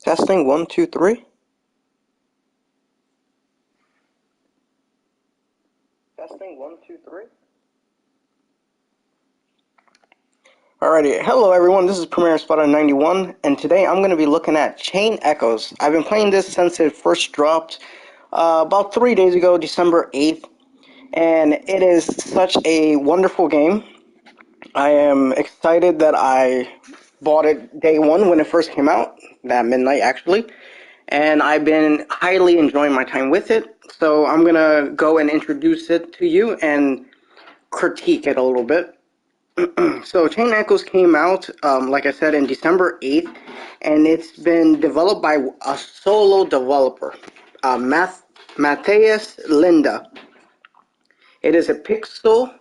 Testing 1, 2, 3. Testing 1, 2, 3. Alrighty, hello everyone, this is Premier Spotter 91, and today I'm going to be looking at Chain Echoes. I've been playing this since it first dropped about 3 days ago, December 8th, and it is such a wonderful game. I am excited that I bought it day one when it first came out, that midnight actually, and I've been highly enjoying my time with it, so I'm going to go and introduce it to you and critique it a little bit. So Chain Echoes came out, like I said, in December 8th, and it's been developed by a solo developer, Matthias Linda. It is a pixelated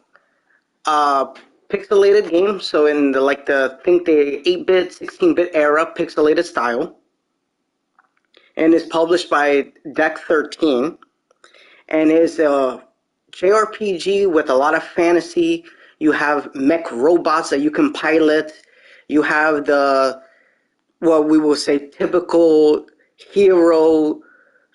game, so in the 8-bit, 16-bit era pixelated style, and is published by Deck 13, and is a JRPG with a lot of fantasy. You have mech robots that you can pilot. You have what we will say, typical hero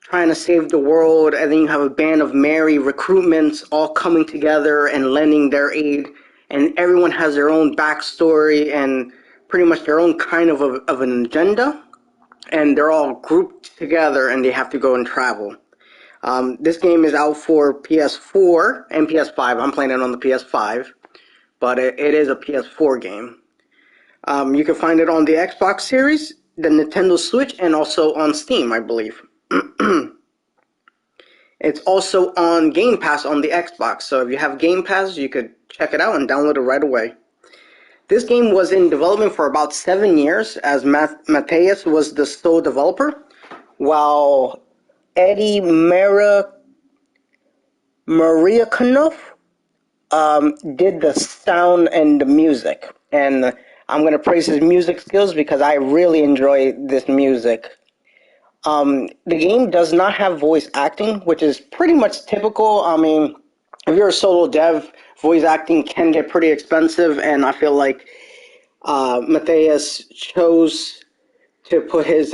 trying to save the world, and then you have a band of merry recruitments all coming together and lending their aid, and everyone has their own backstory and pretty much their own kind of an agenda, and they're all grouped together and they have to go and travel. This game is out for PS4 and PS5. I'm playing it on the PS5, but it is a PS4 game. You can find it on the Xbox Series, the Nintendo Switch, and also on Steam, I believe. It's also on Game Pass on the Xbox, so if you have Game Pass, you could check it out and download it right away. This game was in development for about 7 years, as Matthias was the sole developer, while Eddie Marianukroh did the sound and the music. And I'm going to praise his music skills because I really enjoy this music. The game does not have voice acting, which is pretty much typical. I mean, if you're a solo dev, voice acting can get pretty expensive, and I feel like Matthias chose to put his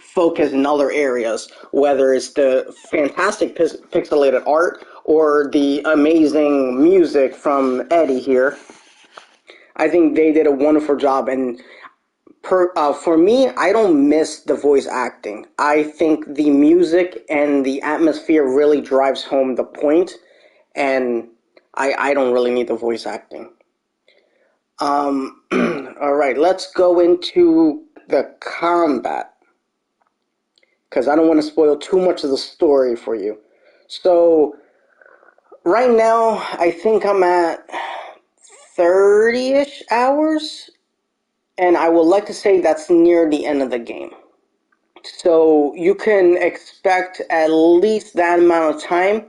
focus in other areas, whether it's the fantastic pixelated art or the amazing music from Eddie here. I think they did a wonderful job, and for me, I don't miss the voice acting. I think the music and the atmosphere really drives home the point, and I don't really need the voice acting. Alright, let's go into the combat, because I don't want to spoil too much of the story for you. So, right now, I think I'm at 30-ish hours, and I would like to say that's near the end of the game. So you can expect at least that amount of time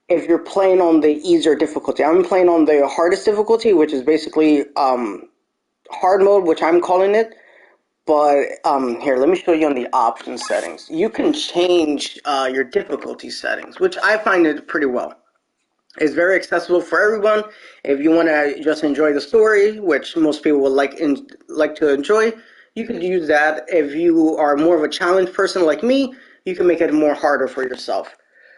if you're playing on the easier difficulty. I'm playing on the hardest difficulty, which is basically hard mode, which I'm calling it. But here, let me show you on the option settings. You can change your difficulty settings, which I find it pretty well. It's very accessible for everyone. If you want to just enjoy the story, which most people would like to enjoy, you could use that. If you are more of a challenge person like me, you can make it more harder for yourself.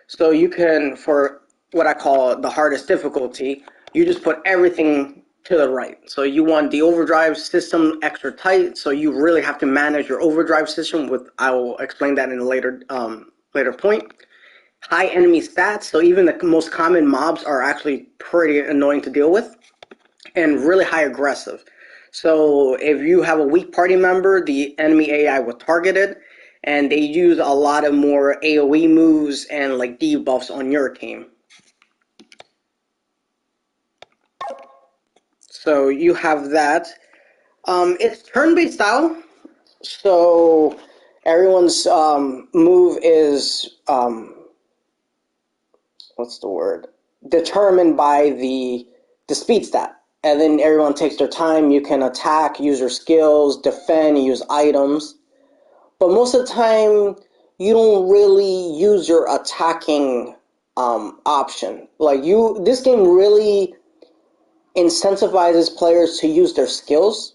So you can, for what I call the hardest difficulty, you just put everything to the right. So you want the overdrive system extra tight, so you really have to manage your overdrive system. I will explain that in a later point. High enemy stats, so even the most common mobs are actually pretty annoying to deal with, and really high aggressive. So if you have a weak party member, the enemy AI will target it, and they use a lot of more AoE moves and like debuffs on your team. So you have that. It's turn-based style, so everyone's move is determined by the speed stat, and then everyone takes their time. You can attack, use your skills, defend, use items, but most of the time you don't really use your attacking option. This game really incentivizes players to use their skills,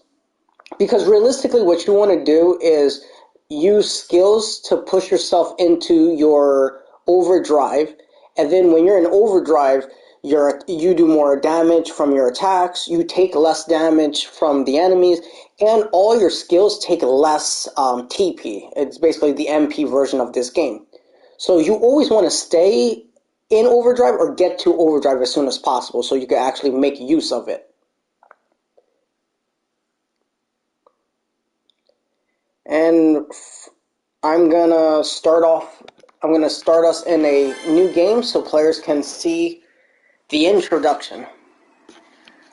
Because realistically, what you want to do is use skills to push yourself into your overdrive, and then when you're in overdrive, you do more damage from your attacks, you take less damage from the enemies, and all your skills take less TP. It's basically the MP version of this game. So you always want to stay in overdrive or get to overdrive as soon as possible so you can actually make use of it. And I'm gonna start us in a new game so players can see the introduction.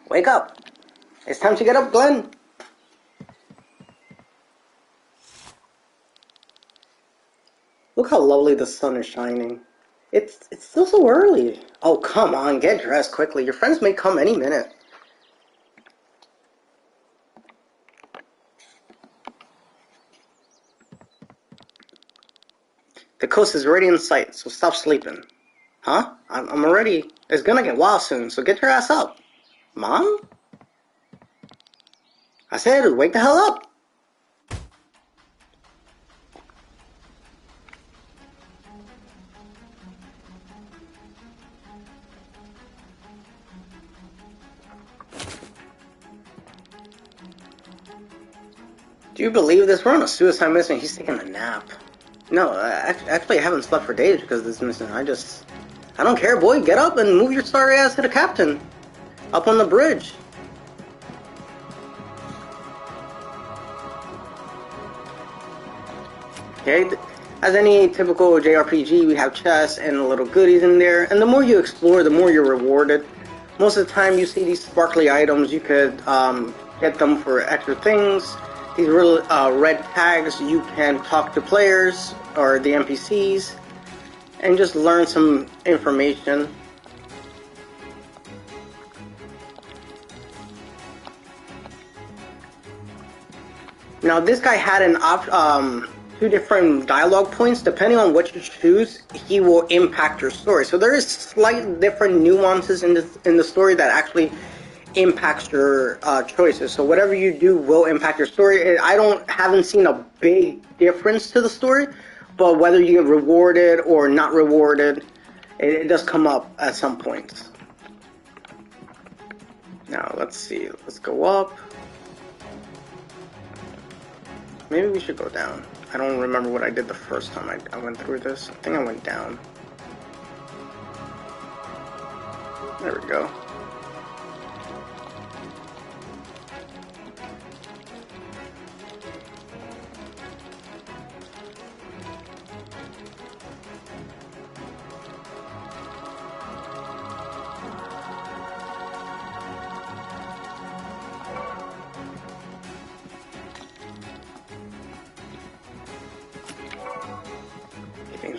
Wake up! It's time to get up, Glenn! Look how lovely the sun is shining. It's still so early. Oh, come on, get dressed quickly. Your friends may come any minute. The coast is already in sight, so stop sleeping. Huh? I'm already... It's gonna get wild soon, so get your ass up. Mom? I said, wake the hell up! Do you believe this? We're on a suicide mission. He's taking a nap. No, actually I haven't slept for days because of this mission. I don't care, boy. Get up and move your sorry ass to the captain. Up on the bridge. Okay, as any typical JRPG, we have chests and little goodies in there. And the more you explore, the more you're rewarded. Most of the time you see these sparkly items, you could get them for extra things. These little red tags, you can talk to players or the NPCs and just learn some information. Now this guy had two different dialogue points. Depending on what you choose, he will impact your story. So there is slight different nuances in the story that actually impacts your choices. So whatever you do will impact your story. Haven't seen a big difference to the story, but whether you get rewarded or not rewarded, it does come up at some points. Now let's see. Let's go up. Maybe we should go down. I don't remember what I did the first time I went through this. I think I went down. There we go.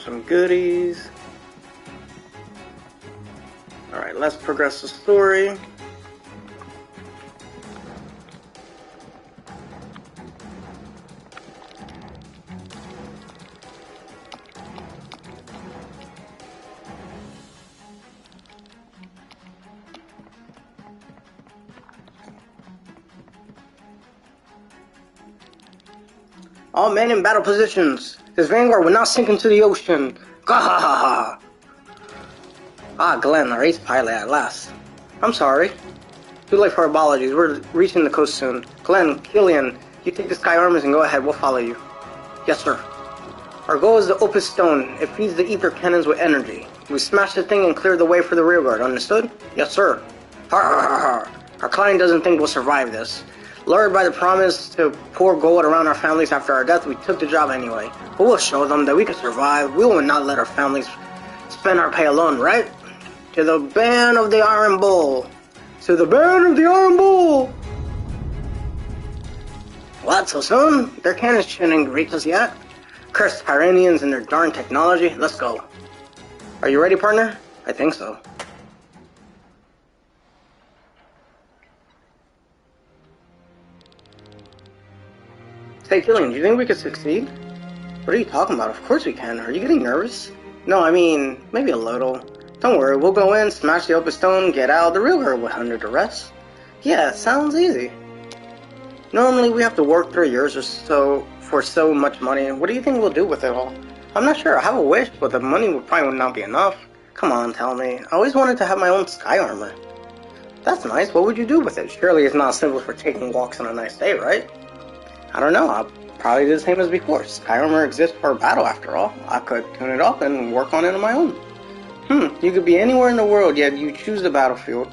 Some goodies. Alright, let's progress the story. All men in battle positions. His vanguard will not sink into the ocean. Gahahaha! Ah, Glenn, our ace pilot at last. I'm sorry. Too late for apologies. We're reaching the coast soon. Glenn, Killian, you take the sky armors and go ahead. We'll follow you. Yes, sir. Our goal is the Opus Stone. It feeds the ether cannons with energy. We smash the thing and clear the way for the rearguard. Understood? Yes, sir. Har har har har. Our client doesn't think we'll survive this. Lured by the promise to pour gold around our families after our death, we took the job anyway. But we'll show them that we can survive. We will not let our families spend our pay alone, right? To the band of the Iron Bull. To the band of the Iron Bull! What, so soon? Their cannons shouldn't reach us yet. Cursed Tyranians and their darn technology. Let's go. Are you ready, partner? I think so. Hey, Killian, do you think we could succeed? What are you talking about? Of course we can. Are you getting nervous? No, I mean, maybe a little. Don't worry, we'll go in, smash the Opus Stone, get out. The real girl will under the rest. Yeah, sounds easy. Normally we have to work 3 years or so for so much money. What do you think we'll do with it all? I'm not sure. I have a wish, but the money would probably not be enough. Come on, tell me. I always wanted to have my own sky armor. That's nice. What would you do with it? Surely it's not simple for taking walks on a nice day, right? I don't know. I'll probably do the same as before. Sky armor exists for battle after all. I could tune it up and work on it on my own. You could be anywhere in the world, yet you choose the battlefield.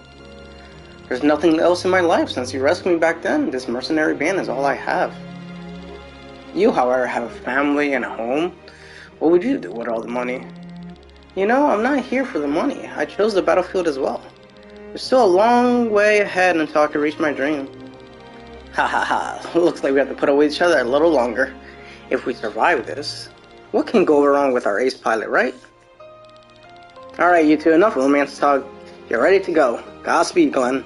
There's nothing else in my life since you rescued me back then. This mercenary band is all I have. You, however, have a family and a home. What would you do with all the money? You know, I'm not here for the money. I chose the battlefield as well. There's still a long way ahead until I can reach my dream. Ha ha ha. Looks like we have to put up with each other a little longer. If we survive this, what can go wrong with our ace pilot, right? Alright, you two, enough romance talk. You're ready to go. Godspeed, Glenn.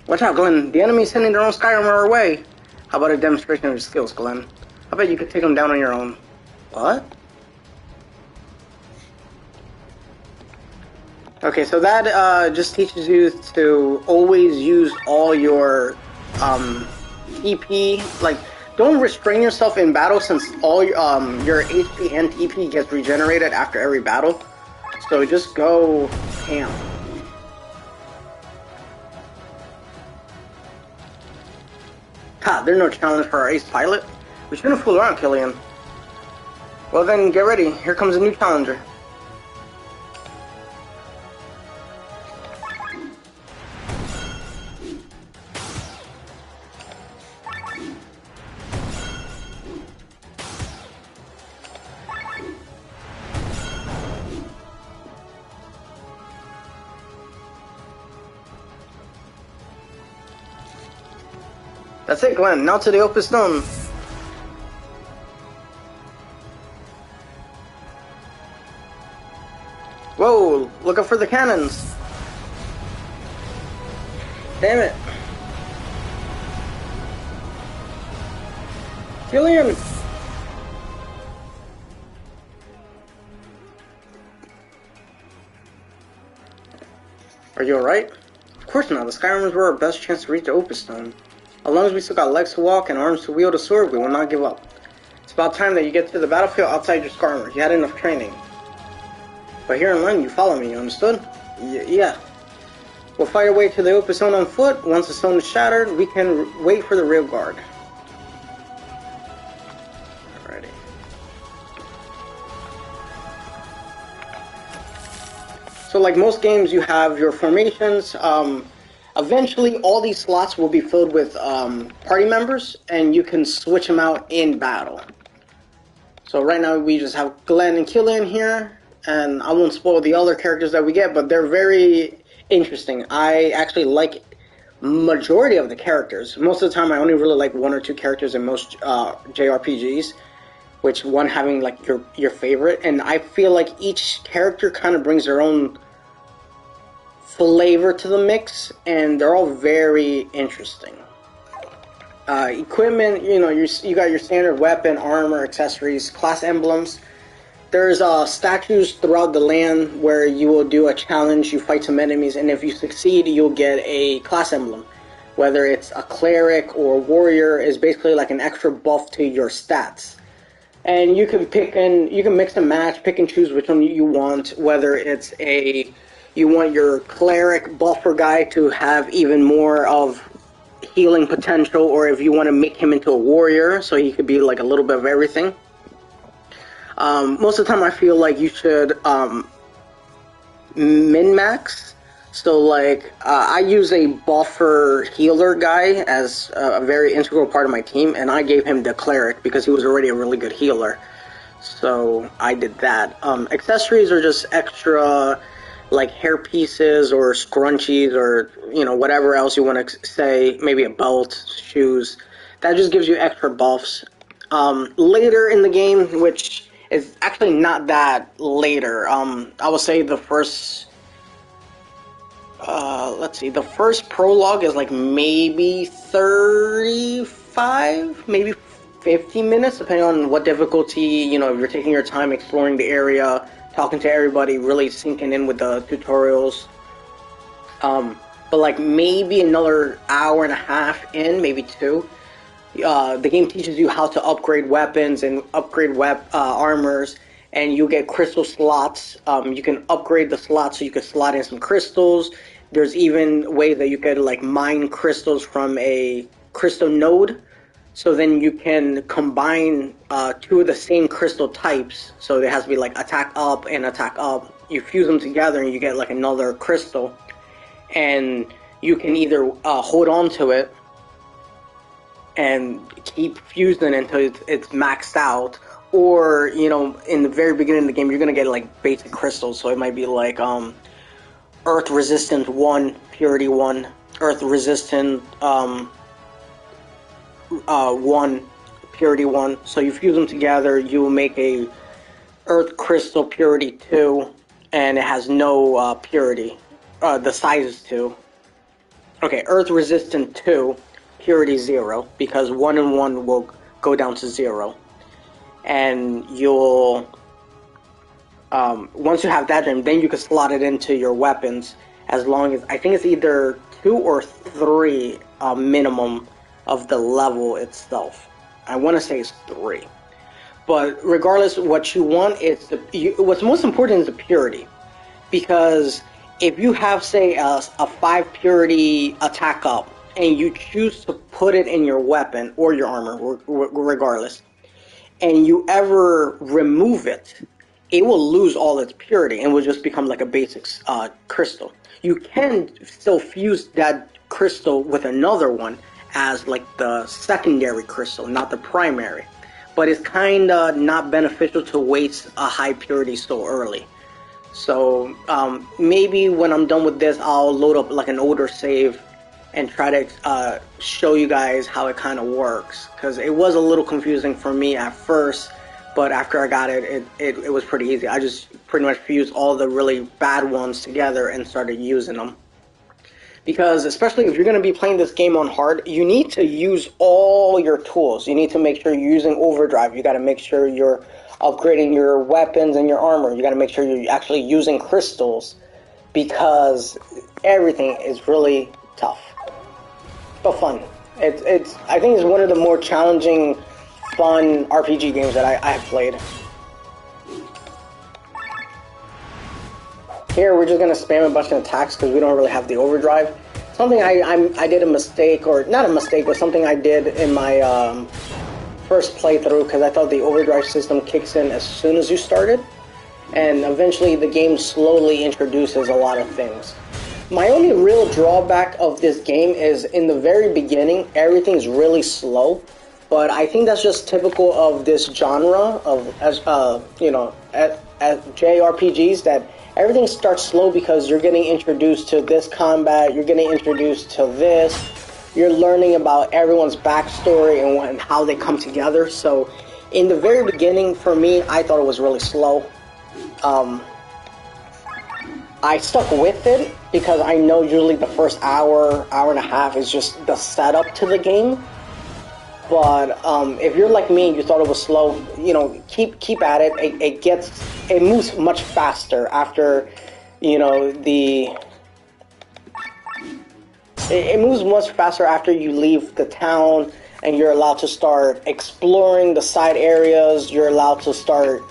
Watch out, Glenn. The enemy's sending their own sky armor our way. How about a demonstration of your skills, Glenn? I bet you could take them down on your own. What? Okay, so that just teaches you to always use all your TP. Like, don't restrain yourself in battle since all your HP and TP gets regenerated after every battle. So just go ham. Ha, there's no challenge for our ace pilot. We shouldn't fool around, Killian. Well then, get ready. Here comes a new challenger. That's it, Glenn. Now to the open stone. Whoa, look out for the cannons. Damn it. Killian! Are you alright? Of course not. The sky armors were our best chance to reach the open stone. As long as we still got legs to walk and arms to wield a sword, we will not give up. It's about time that you get to the battlefield outside your scar armor. You had enough training. But here in London, you follow me, you understood? Yeah. We'll fight our way to the open stone on foot. Once the stone is shattered, we can wait for the rear guard. Alrighty. So like most games, you have your formations. Eventually, all these slots will be filled with party members, and you can switch them out in battle. So right now, we just have Glenn and Killian here, and I won't spoil the other characters that we get, but they're very interesting. I actually like majority of the characters. Most of the time, I only really like 1 or 2 characters in most JRPGs, which one having like your favorite, and I feel like each character kind of brings their own flavor to the mix, and they're all very interesting. Equipment, you know, you got your standard weapon, armor, accessories, class emblems. There's statues throughout the land where you will do a challenge, you fight some enemies, and if you succeed, you'll get a class emblem. Whether it's a cleric or warrior, is basically like an extra buff to your stats. And you can you can mix and match, pick and choose which one you want, whether it's you want your cleric buffer guy to have even more of healing potential, or if you want to make him into a warrior, so he could be like a little bit of everything. Most of the time I feel like you should min-max. So like, I use a buffer healer guy as a very integral part of my team, and I gave him the cleric because he was already a really good healer. So I did that. Accessories are just extra, like hair pieces or scrunchies or, you know, whatever else you want to say, maybe a belt, shoes. That just gives you extra buffs. Later in the game, which is actually not that later, I would say the first, let's see, the first prologue is like maybe 35, maybe 50 minutes, depending on what difficulty, you know, if you're taking your time exploring the area, talking to everybody, really sinking in with the tutorials. But like maybe another hour and a half in, maybe two, the game teaches you how to upgrade weapons and upgrade armors, and you get crystal slots. You can upgrade the slots so you can slot in some crystals. There's even ways that you could like mine crystals from a crystal node. So then you can combine two of the same crystal types. So there has to be like attack up and attack up. You fuse them together and you get like another crystal. And you can either hold on to it and keep fusing until it's maxed out. Or, you know, in the very beginning of the game, you're going to get like basic crystals. So it might be like Earth Resistant 1, Purity 1, Earth Resistant 1, Purity 1. So you fuse them together, you will make a Earth Crystal Purity 2, and it has no purity. The size is 2. Okay, Earth Resistant 2, Purity 0, because 1 and 1 will go down to 0. And you'll... once you have that gem, then you can slot it into your weapons, as long as... I think it's either 2 or 3 minimum of the level itself. I want to say it's 3. But regardless, what you want is... what's most important is the purity. Because if you have, say, a 5 purity attack up, and you choose to put it in your weapon, or your armor, regardless, and you ever remove it, it will lose all its purity and will just become like a basic crystal. You can still fuse that crystal with another one as like the secondary crystal, not the primary. But it's kind of not beneficial to waste a high purity so early. So maybe when I'm done with this, I'll load up like an older save and try to show you guys how it kind of works. Because it was a little confusing for me at first, but after I got it, it was pretty easy. I just pretty much fused all the really bad ones together and started using them. Because especially if you're going to be playing this game on hard, you need to use all your tools. You need to make sure you're using overdrive. You got to make sure you're upgrading your weapons and your armor. You got to make sure you're actually using crystals, because everything is really tough. But fun. It's I think it's one of the more challenging, fun RPG games that I have played. Here we're just gonna spam a bunch of attacks because we don't really have the overdrive. Something I did a mistake, or not a mistake, but something I did in my first playthrough, because I thought the overdrive system kicks in as soon as you started, and eventually the game slowly introduces a lot of things. My only real drawback of this game is in the very beginning, everything's really slow, but I think that's just typical of this genre of, you know, at JRPGs, that everything starts slow because you're getting introduced to this combat, you're getting introduced to this, you're learning about everyone's backstory and how they come together. So in the very beginning, for me, I thought it was really slow. I stuck with it because I know usually the first hour and a half is just the setup to the game. But if you're like me and you thought it was slow, you know, keep at it. It moves much faster after, you know, it moves much faster after you leave the town and you're allowed to start exploring the side areas. You're allowed to start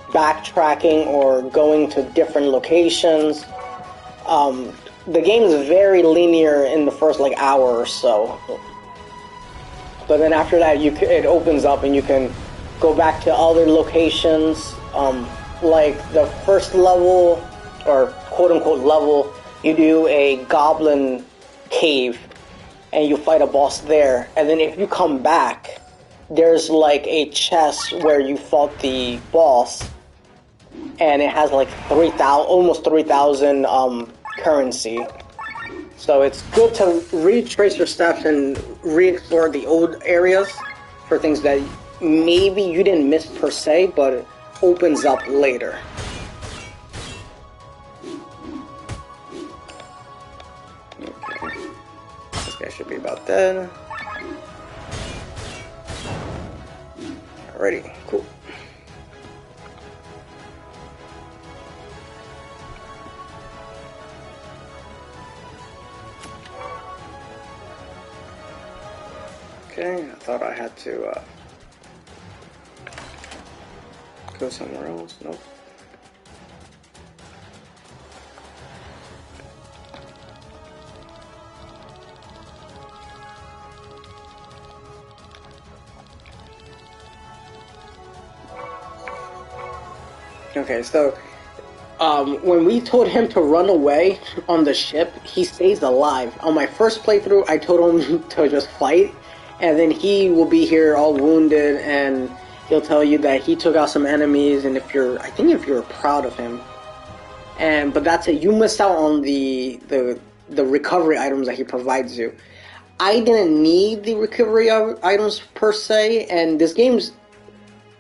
backtracking or going to different locations. The game is very linear in the first like hour or so. But then after that, it opens up and you can go back to other locations. Like the first level, or quote-unquote level, you do a goblin cave and you fight a boss there. And then if you come back, there's like a chest where you fought the boss, and it has like almost 3,000 currency. So it's good to retrace your steps and re-explore the old areas for things that maybe you didn't miss per se, but it opens up later. Okay. This guy should be about dead. Alrighty, cool. Okay, I thought I had to go somewhere else. Nope. Okay, so when we told him to run away on the ship, he stays alive. On my first playthrough, I told him to just fight, and then he will be here all wounded, and he'll tell you that he took out some enemies, and I think if you're proud of him, but that's it. You missed out on the recovery items that he provides you. I didn't need the recovery items per se, and this game's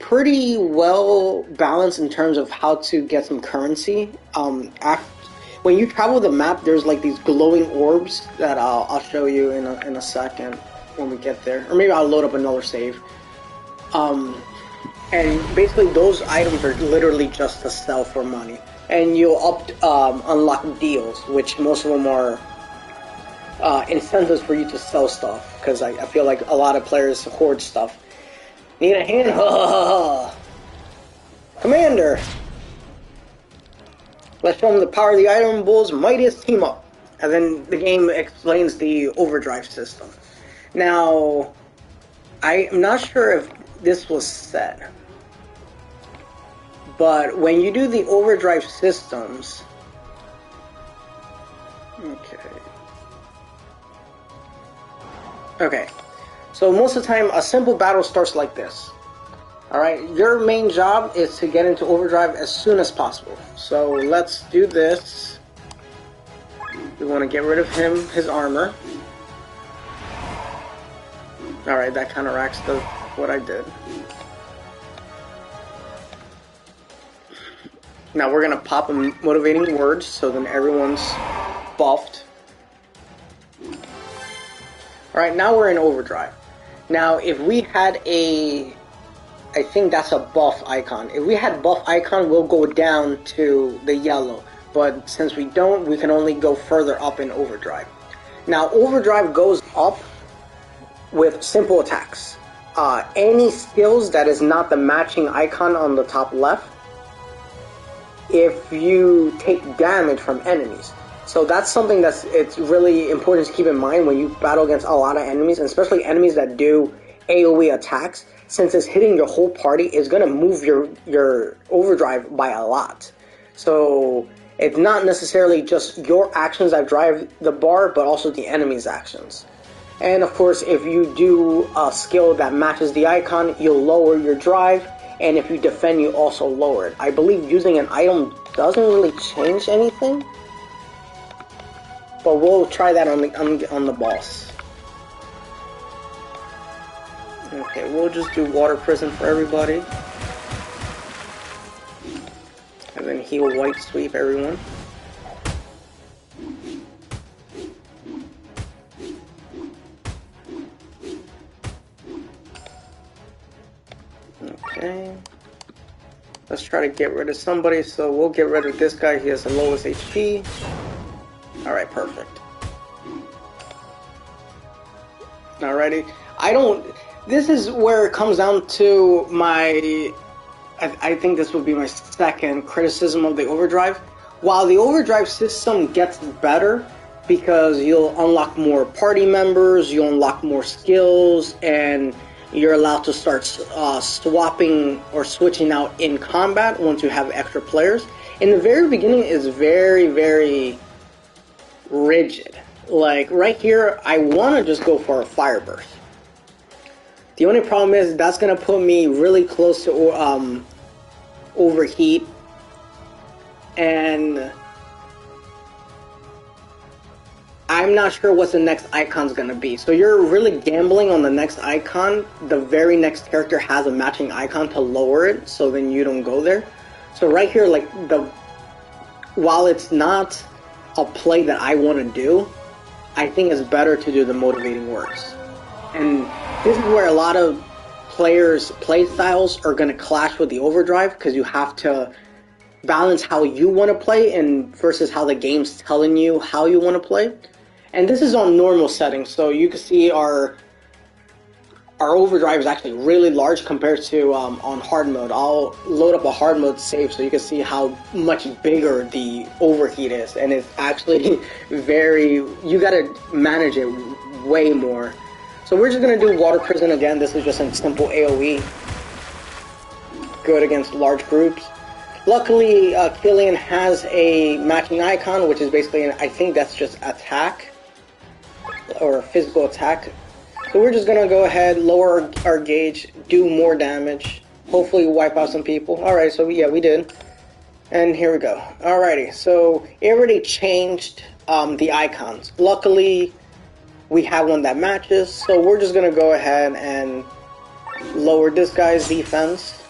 pretty well balanced in terms of how to get some currency. When you travel the map, there's like these glowing orbs that I'll show you in a second when we get there, or maybe I'll load up another save. And basically those items are literally just to sell for money, and you'll unlock deals, which most of them are incentives for you to sell stuff, because I feel like a lot of players hoard stuff. Need a hand? Commander! Let's show him the power of the Iron Bull's mightiest team up. And then the game explains the overdrive system. Now, I'm not sure if this was said, but when you do the overdrive systems... Okay. So most of the time, a simple battle starts like this. Alright, your main job is to get into overdrive as soon as possible. So let's do this. We want to get rid of him, his armor. Alright, that counteracts what I did. Now we're going to pop motivating words, so then everyone's buffed. Alright, now we're in overdrive. Now, if we had I think that's a buff icon. If we had buff icon, we'll go down to the yellow. But since we don't, we can only go further up in overdrive. Now, overdrive goes up with simple attacks. Any skills that is not the matching icon on the top left, if you take damage from enemies. So that's something it's really important to keep in mind when you battle against a lot of enemies, and especially enemies that do AoE attacks. Since it's hitting your whole party, it's going to move your overdrive by a lot. So it's not necessarily just your actions that drive the bar, but also the enemy's actions. And of course, if you do a skill that matches the icon, you'll lower your drive, and if you defend, you also lower it. I believe using an item doesn't really change anything, but we'll try that on the boss. Okay, we'll just do water prison for everybody. And then he'll white sweep everyone. Okay. Let's try to get rid of somebody, so we'll get rid of this guy. He has the lowest HP. Alright, perfect. Alrighty. This is where it comes down to I think this would be my second criticism of the overdrive. While the overdrive system gets better, because you'll unlock more party members, you'll unlock more skills, and you're allowed to start swapping or switching out in combat once you have extra players. In the very beginning, it's very, very rigid. Like right here, I want to just go for a fire burst. The only problem is that's going to put me really close to overheat, and I'm not sure what the next icon's going to be. So you're really gambling on the next icon. The very next character has a matching icon to lower it, so then you don't go there. So right here, like while it's not a play that I want to do, I think it's better to do the motivating words. And this is where a lot of players' play styles are going to clash with the overdrive because you have to balance how you want to play and versus how the game's telling you how you want to play. And this is on normal settings, so you can see our overdrive is actually really large compared to on hard mode. I'll load up a hard mode save so you can see how much bigger the overheat is, and it's actually very, you gotta manage it way more. So we're just gonna do Water Prison again. This is just a simple AoE. Good against large groups. Luckily, Killian has a matching icon, which is basically, I think that's just attack, or physical attack. So we're just going to go ahead, lower our gauge, do more damage, hopefully wipe out some people. Alright, so yeah, we did. And here we go. Alrighty, so it already changed the icons. Luckily, we have one that matches, so we're just going to go ahead and lower this guy's defense.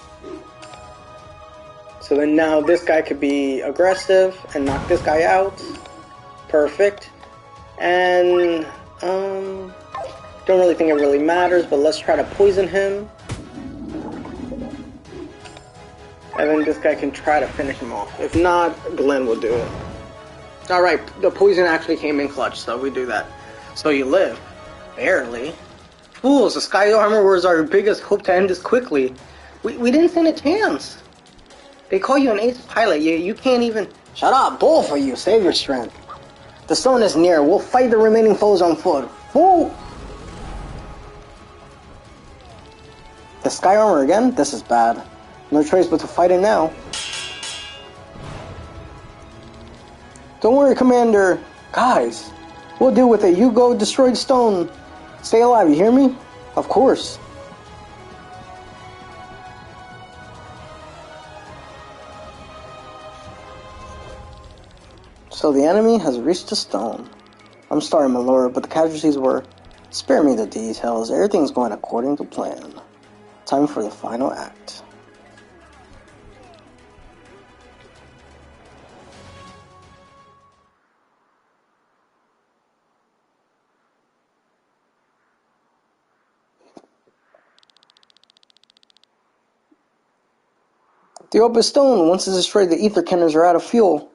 So then now this guy could be aggressive and knock this guy out. Perfect. And, don't really think it really matters, but let's try to poison him. And then this guy can try to finish him off. If not, Glenn will do it. Alright, the poison actually came in clutch, so we do that. So you live. Barely. Fools, the Sky Armor was our biggest hope to end this quickly. We didn't stand a chance. They call you an ace pilot, you can't even... Shut up, bull for you, save your strength. The stone is near, we'll fight the remaining foes on foot. Fool! The Sky Armor again? This is bad. No choice but to fight it now. Don't worry, Commander. Guys, we'll deal with it. You go destroy the stone. Stay alive, you hear me? Of course. So the enemy has reached the stone. I'm sorry, my lord, but the casualties were... Spare me the details. Everything's going according to plan. Time for the final act. The open stone, once it's destroyed, the ether cannons are out of fuel.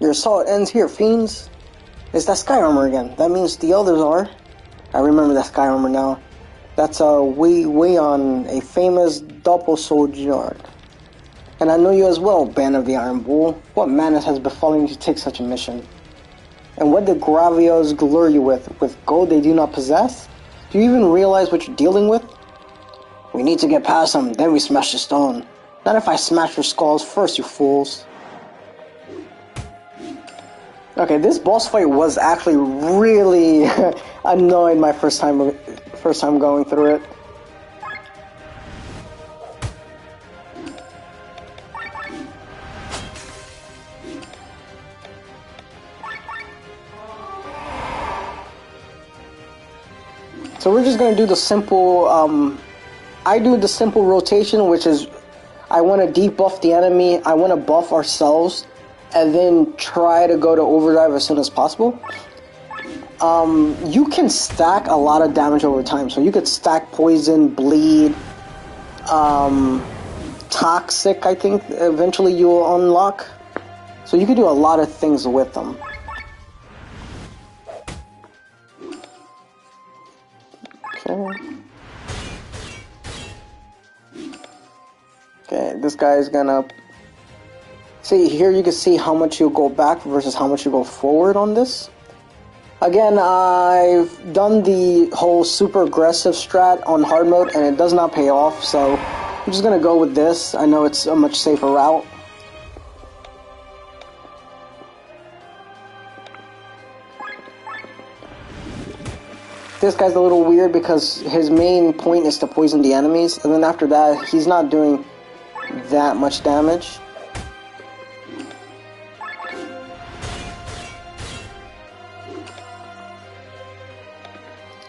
Your assault ends here, fiends. It's that Sky Armor again. That means the others are. I remember that Sky Armor now. That's Weon, a famous doppelsoldier. And I know you as well, Band of the Iron Bull. What madness has befallen you to take such a mission? And what did Gravios lure you with? With gold they do not possess? Do you even realize what you're dealing with? We need to get past them, then we smash the stone. Not if I smash your skulls first, you fools. Okay, this boss fight was actually really annoying my first time going through it. So we're just gonna do the simple, I do the simple rotation, which is, I want to debuff the enemy, I want to buff ourselves, and then try to go to overdrive as soon as possible. You can stack a lot of damage over time, so you could stack poison, bleed, toxic, I think, eventually you will unlock. So you can do a lot of things with them. Okay, this guy is gonna... See, here you can see how much you go back versus how much you go forward on this. Again, I've done the whole super aggressive strat on hard mode and it does not pay off, so I'm just gonna go with this. I know it's a much safer route. This guy's a little weird because his main point is to poison the enemies, and then after that, he's not doing that much damage.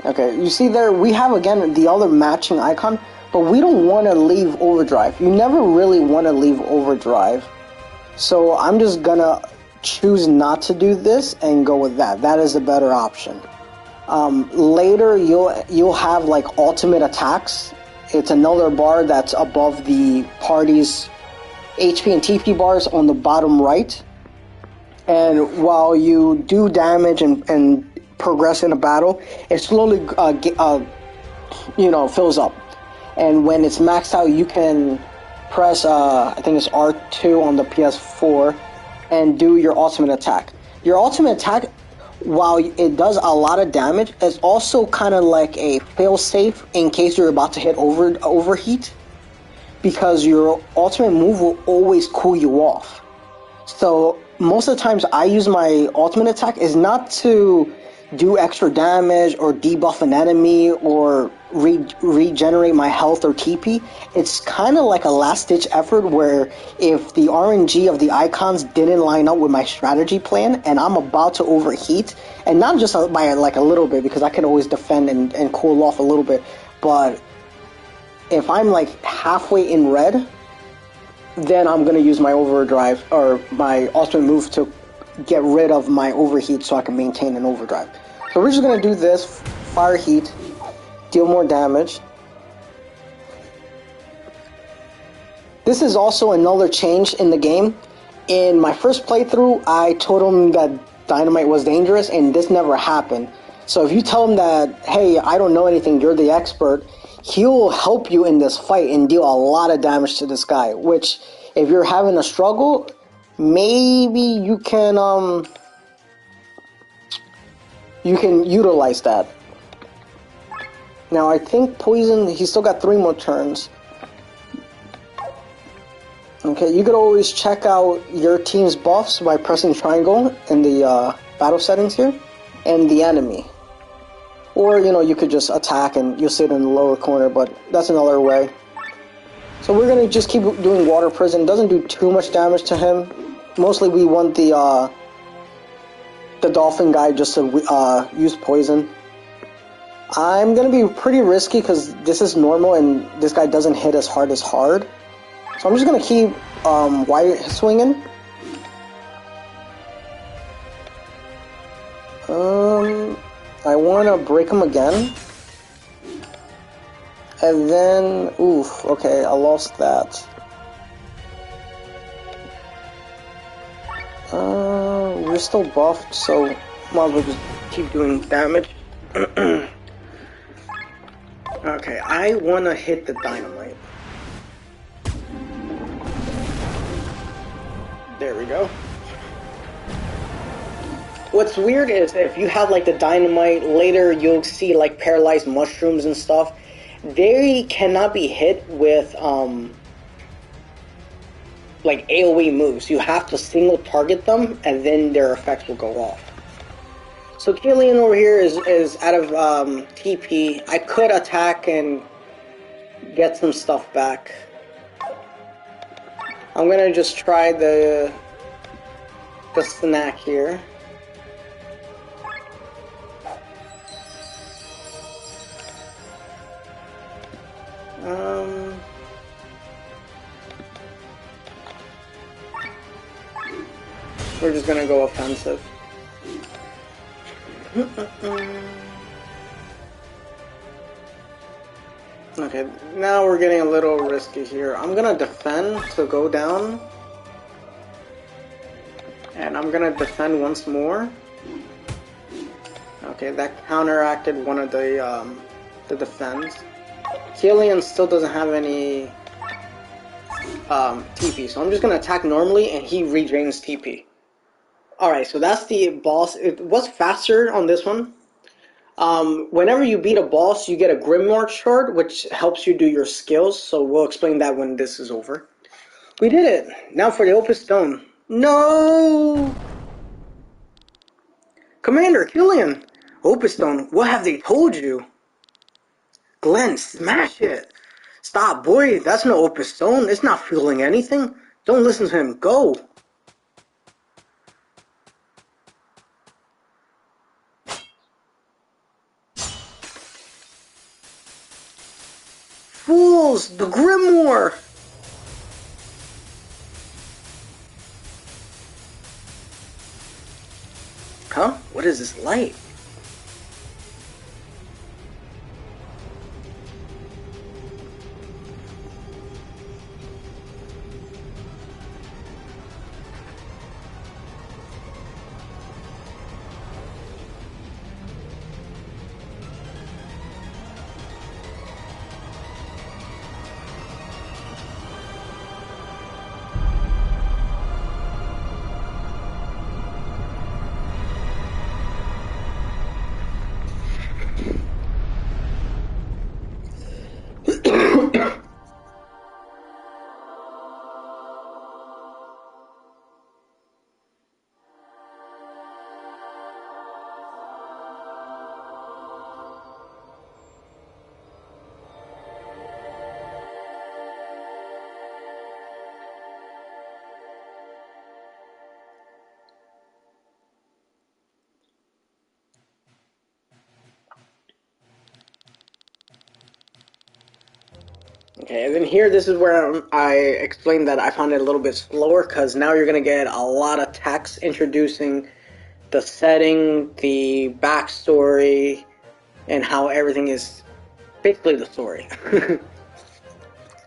Okay, you see there, we have again the other matching icon, but we don't want to leave overdrive. You never really want to leave overdrive. So I'm just gonna choose not to do this and go with that. That is a better option. Later, you'll have like ultimate attacks. It's another bar that's above the party's HP and TP bars on the bottom right. And while you do damage and progress in a battle, it slowly fills up. And when it's maxed out, you can press I think it's R2 on the PS4 and do your ultimate attack. Your ultimate attack, while it does a lot of damage, is also kind of like a fail-safe in case you're about to hit overheat, because your ultimate move will always cool you off. So most of the times I use my ultimate attack is not to do extra damage or debuff an enemy or regenerate my health or TP. It's kind of like a last-ditch effort where if the RNG of the icons didn't line up with my strategy plan and I'm about to overheat, and not just by like a little bit, because I can always defend and cool off a little bit, but if I'm like halfway in red, then I'm going to use my overdrive or my ultimate move to get rid of my overheat so I can maintain an overdrive. So we're just going to do this, fire heat, deal more damage. This is also another change in the game. In my first playthrough, I told him that dynamite was dangerous, and this never happened. So if you tell him that, hey, I don't know anything, you're the expert, he'll help you in this fight and deal a lot of damage to this guy, which if you're having a struggle, maybe you can utilize that. Now I think poison, he's still got 3 more turns. Okay, you could always check out your team's buffs by pressing triangle in the battle settings here, and the enemy. Or, you could just attack and you'll sit in the lower corner, but that's another way. So we're going to just keep doing Water Prison. It doesn't do too much damage to him. Mostly we want the dolphin guy just to use poison. I'm going to be pretty risky because this is normal and this guy doesn't hit as hard as hard. So I'm just going to keep wide swinging. I want to break him again. And then, oof, okay, I lost that. We're still buffed, so might as well just keep doing damage. Okay, I want to hit the dynamite. There we go. What's weird is if you have like the dynamite, later you'll see like paralyzed mushrooms and stuff. They cannot be hit with like AoE moves. You have to single target them and then their effects will go off. So Killian over here is out of TP. I could attack and get some stuff back. I'm gonna just try the snack here. We're just gonna go offensive. Okay, now we're getting a little risky here. I'm gonna defend to go down. And I'm gonna defend once more. Okay, that counteracted one of the defense. Killian still doesn't have any TP, so I'm just gonna attack normally and he regains TP. Alright, so that's the boss. It was faster on this one. Whenever you beat a boss, you get a Grimoire shard, which helps you do your skills, so we'll explain that when this is over. We did it! Now for the Opus Stone. No! Commander, Killian! Opus Stone, what have they told you? Glenn, smash it! Stop, boy, that's no Opus Stone. It's not fueling anything. Don't listen to him. Go! Fools! The Grimoire! Huh? What is this light? Okay, and then here, this is where I explained that I found it a little bit slower, because now you're going to get a lot of text introducing the setting, the backstory, and how everything is basically the story.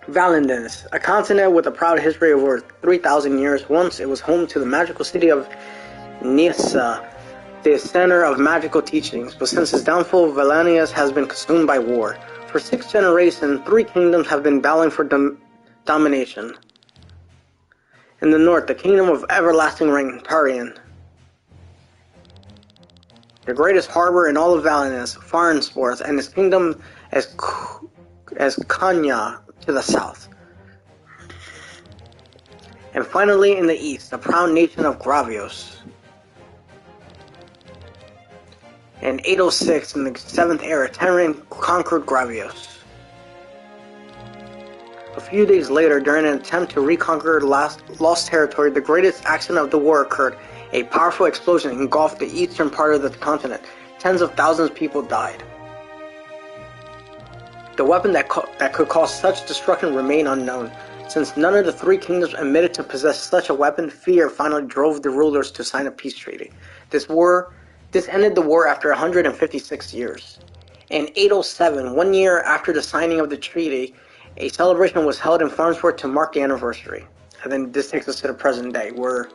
Valendis, a continent with a proud history of over 3,000 years. Once it was home to the magical city of Nyssa, the center of magical teachings, but since its downfall, Valanius has been consumed by war. For 6 generations, 3 kingdoms have been battling for domination. In the north, the kingdom of everlasting reign, Tarian. The greatest harbor in all of Valanius, Farnsworth, and its kingdom as Kanya to the south. And finally, in the east, the proud nation of Gravios. In 806, in the 7th era, Tarian conquered Gravios. A few days later, during an attempt to reconquer lost territory, the greatest accident of the war occurred. A powerful explosion engulfed the eastern part of the continent. Tens of thousands of people died. The weapon that could cause such destruction remained unknown. Since none of the 3 kingdoms admitted to possess such a weapon, fear finally drove the rulers to sign a peace treaty. This ended the war after 156 years. In 807, 1 year after the signing of the treaty, a celebration was held in Farnsworth to mark the anniversary. And then this takes us to the present day. We're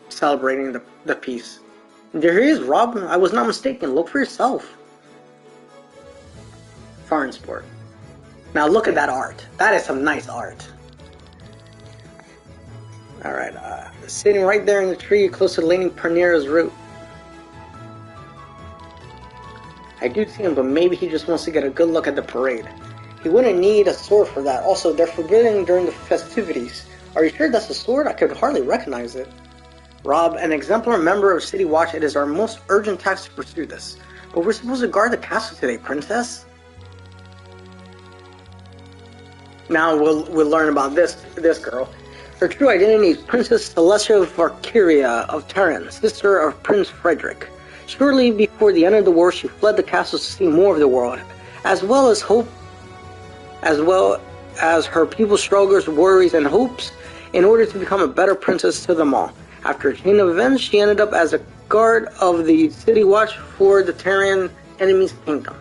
celebrating the peace. There he is, Rob. I was not mistaken. Look for yourself. Farnsworth. Now look at that art. That is some nice art. Alright, sitting right there in the tree close to Lady Pernira's root. I do see him, but maybe he just wants to get a good look at the parade. He wouldn't need a sword for that. Also, they're forbidden during the festivities. Are you sure that's a sword? I could hardly recognize it. Rob, an exemplar member of City Watch, it is our most urgent task to pursue this. But we're supposed to guard the castle today, Princess. Now we'll learn about this girl. Her true identity is Princess Celestia Valkyria of Terran, sister of Prince Frederick. Shortly before the end of the war, she fled the castle to see more of the world, as well as her people's struggles, worries, and hopes, in order to become a better princess to them all. After a chain of events, she ended up as a guard of the City Watch for the Terran enemy's kingdom.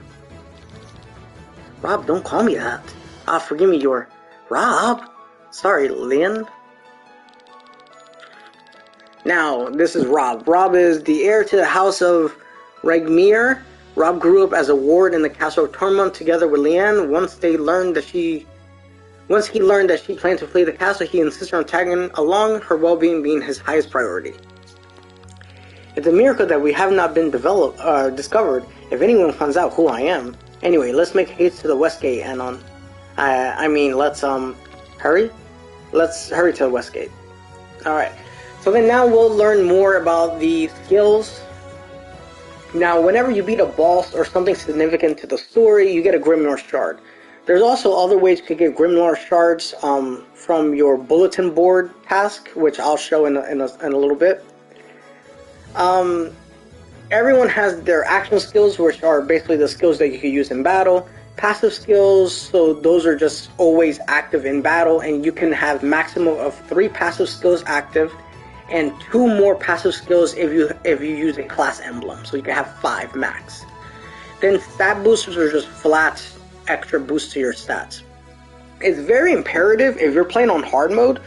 Rob, don't call me that. Forgive me, you're Rob. Sorry, Lynn. Now, this is Rob. Rob is the heir to the house of Regmir. Rob grew up as a ward in the castle of Tormund together with Leanne. Once he learned that she planned to flee the castle, he insisted on tagging along, her well-being being his highest priority. It's a miracle that we have not been discovered if anyone finds out who I am. Anyway, let's make haste to the West Gate, Anon. Let's hurry? Let's hurry to the West Gate. Alright. So then now we'll learn more about the skills. Now, whenever you beat a boss or something significant to the story, you get a Grimoire Shard. There's also other ways you can get Grimoire Shards from your bulletin board task, which I'll show in a little bit. Everyone has their action skills, which are basically the skills that you can use in battle. Passive skills, so those are just always active in battle, and you can have maximum of 3 passive skills active. and 2 more passive skills if you use a class emblem. So you can have 5 max. Then stat boosters are just flat extra boosts to your stats. It's very imperative if you're playing on hard mode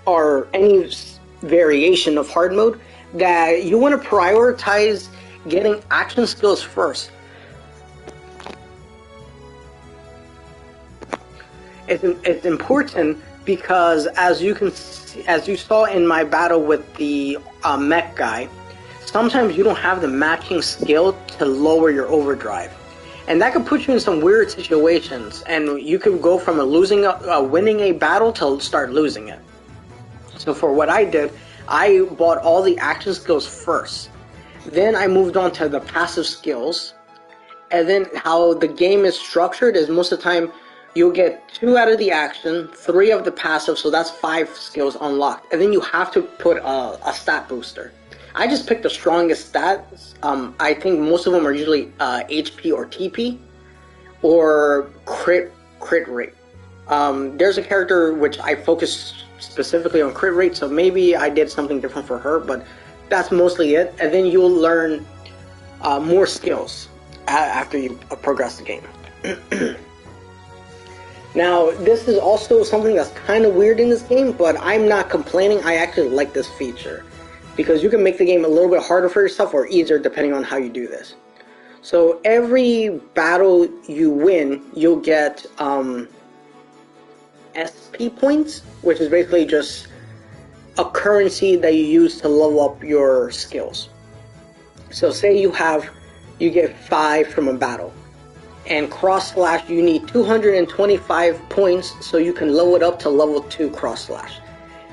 or any variation of hard mode that you want to prioritize getting action skills first. It's important because as you saw in my battle with the mech guy, sometimes you don't have the matching skill to lower your overdrive, and that could put you in some weird situations. And you could go from winning a battle to start losing it. So for what I did, I bought all the action skills first. Then I moved on to the passive skills, and then how the game is structured is most of the time you'll get 2 out of the action, 3 of the passive, so that's 5 skills unlocked. And then you have to put a stat booster. I just picked the strongest stats. I think most of them are usually HP or TP, or crit rate. There's a character which I focus specifically on crit rate, so maybe I did something different for her, but that's mostly it. And then you'll learn more skills after you progress the game. Now, this is also something that's kind of weird in this game, but I'm not complaining. I actually like this feature because you can make the game a little bit harder for yourself or easier depending on how you do this. So every battle you win, you'll get SP points, which is basically just a currency that you use to level up your skills. So say you get 5 from a battle. And cross slash, you need 225 points so you can level it up to level 2 cross slash.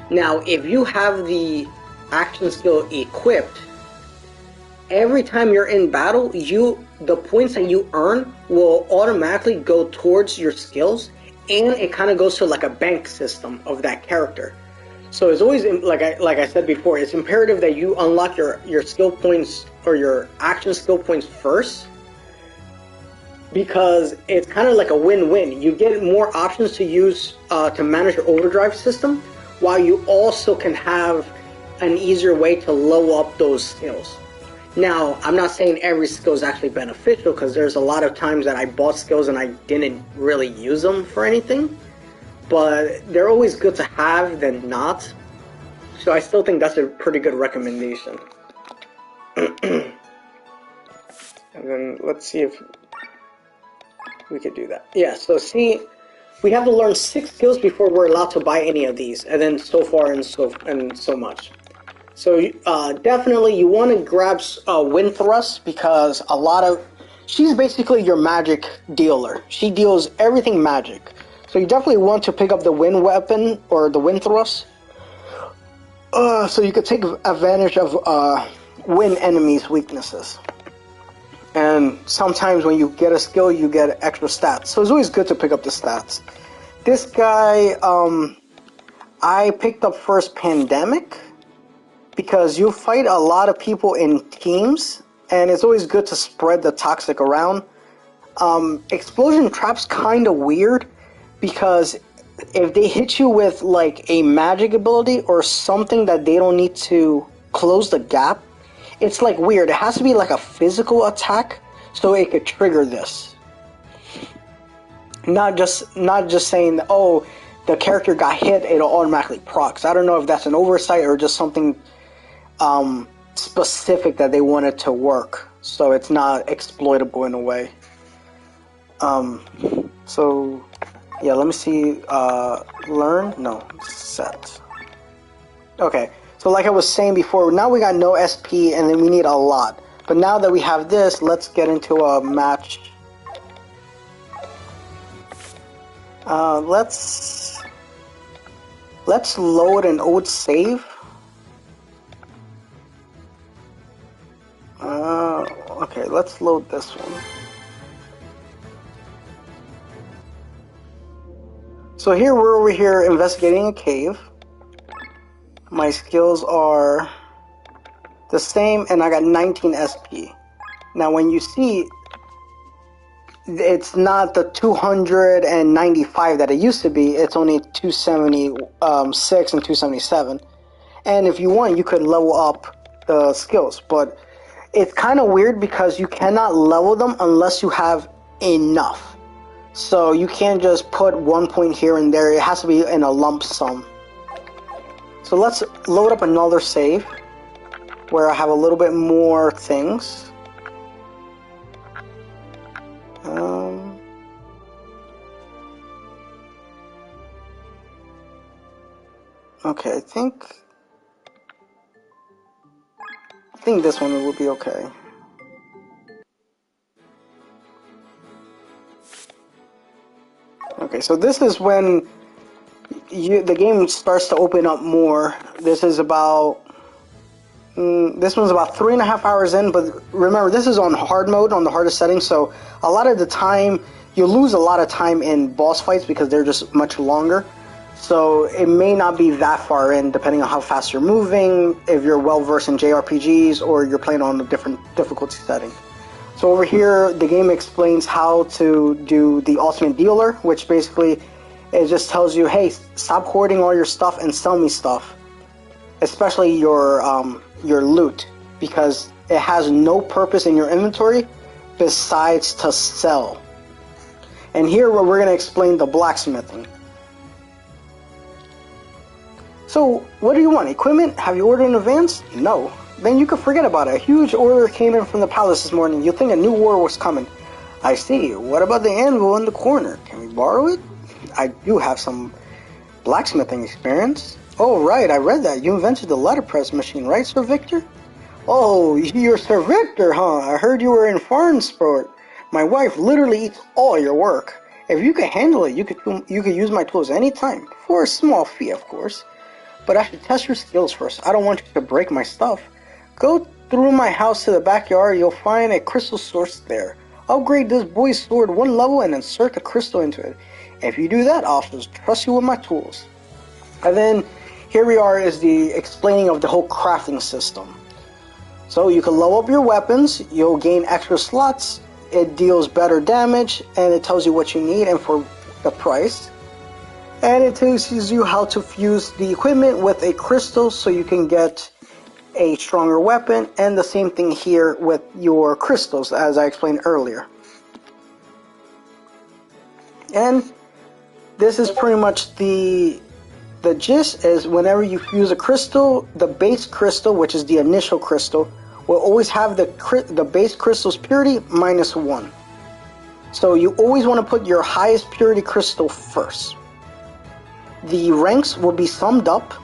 Now, if you have the action skill equipped, every time you're in battle, the points that you earn will automatically go towards your skills, and it kind of goes to like a bank system of that character. So it's always, like I said before, it's imperative that you unlock your skill points or your action skill points first, because it's kind of like a win-win. You get more options to use to manage your overdrive system, while you also can have an easier way to level up those skills. Now, I'm not saying every skill is actually beneficial, because there's a lot of times that I bought skills and I didn't really use them for anything, but they're always good to have than not. So I still think that's a pretty good recommendation. And then let's see if we could do that. Yeah, so see, we have to learn 6 skills before we're allowed to buy any of these, and then so far and so much. So definitely you want to grab Wind Thrust, because she's basically your magic dealer. She deals everything magic. So you definitely want to pick up the Wind Weapon or the Wind Thrust, so you could take advantage of Wind enemies' weaknesses. And sometimes when you get a skill, you get extra stats. So it's always good to pick up the stats. This guy, I picked up first Pandemic, because you fight a lot of people in teams, and it's always good to spread the toxic around. Explosion Trap's kind of weird, because if they hit you with like a magic ability or something that they don't need to close the gap, it's like weird. It has to be like a physical attack so it could trigger this. Not just saying, oh, the character got hit, it'll automatically proc. I don't know if that's an oversight or just something specific that they wanted to work, so it's not exploitable in a way. So yeah, let me see. Learn? No, set. Okay. So like I was saying before, now we got no SP, and then we need a lot. But now that we have this, let's get into a match. Let's load an old save. Okay, let's load this one. So here we're over here investigating a cave. My skills are the same, and I got 19 SP. Now when you see, it's not the 295 that it used to be, it's only 276 and 277. And if you want, you could level up the skills. But it's kind of weird because you cannot level them unless you have enough. So you can't just put 1 point here and there. It has to be in a lump sum. So let's load up another save where I have a little bit more things. Okay, I think this one will be okay. Okay, so this is when the game starts to open up more. This is about this one's about 3.5 hours in, but remember this is on hard mode, on the hardest setting, so a lot of the time you lose a lot of time in boss fights because they're just much longer. So it may not be that far in, depending on how fast you're moving, if you're well versed in JRPGs, or you're playing on a different difficulty setting. So over here, the game explains how to do the ultimate dealer, which basically it just tells you, hey, stop hoarding all your stuff and sell me stuff, especially your loot, because it has no purpose in your inventory besides to sell. And here we're going to explain the blacksmithing. So, what do you want? Equipment? Have you ordered in advance? No. Then you can forget about it. A huge order came in from the palace this morning. You'll think a new war was coming. I see. What about the anvil in the corner? Can we borrow it? I do have some blacksmithing experience. Oh, right. I read that. You invented the letterpress machine, right, Sir Victor? Oh, you're Sir Victor, huh? I heard you were in foreign sport. My wife literally eats all your work. If you can handle it, you could use my tools anytime. For a small fee, of course. But I should test your skills first. I don't want you to break my stuff. Go through my house to the backyard. You'll find a crystal source there. Upgrade this boy's sword 1 level and insert the crystal into it. If you do that, I'll just trust you with my tools. And then here we are is the explaining of the whole crafting system. So you can level up your weapons. You'll gain extra slots. It deals better damage, and it tells you what you need and for the price. And it teaches you how to fuse the equipment with a crystal so you can get a stronger weapon, and the same thing here with your crystals, as I explained earlier. And this is pretty much the gist is whenever you fuse a crystal, the base crystal, which is the initial crystal, will always have the base crystal's purity -1. So you always want to put your highest purity crystal first. The ranks will be summed up.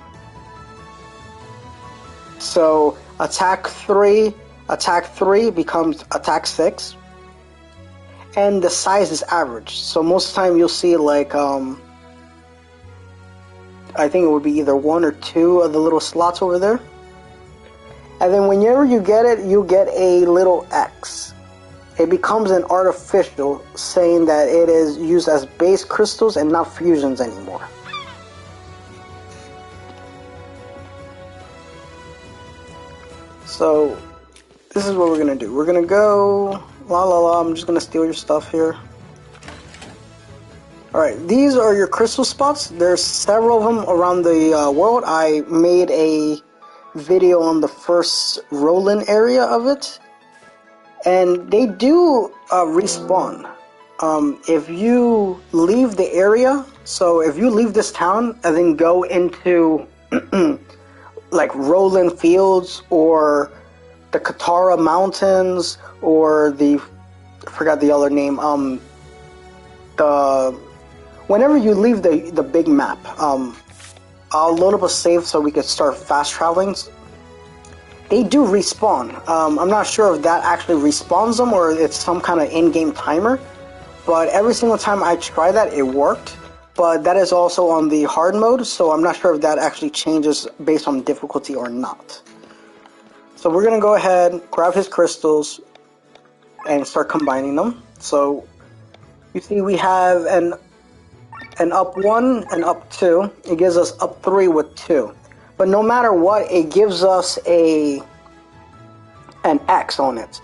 So attack 3 becomes attack 6. And the size is average. So most of the time you'll see like I think it would be either 1 or 2 of the little slots over there. And then whenever you get it, you get a little X. It becomes an artificial, saying that it is used as base crystals and not fusions anymore. So, this is what we're going to do. We're going to go... I'm just going to steal your stuff here. Alright, these are your crystal spots. There's several of them around the world. I made a video on the first roll-in area of it. And they do respawn. If you leave the area, so if you leave this town and then go into like Roland Fields or the Katara Mountains or I forgot the other name, whenever you leave the big map, I'll load up a save so we could start fast traveling. They do respawn. I'm not sure if that actually respawns them or it's some kind of in-game timer, but every single time I try that, it worked. But that is also on the hard mode, so I'm not sure if that actually changes based on difficulty or not. So we're going to go ahead, grab his crystals, and start combining them. So you see we have an up 1 and up 2. It gives us up 3 with 2. But no matter what, it gives us an X on it.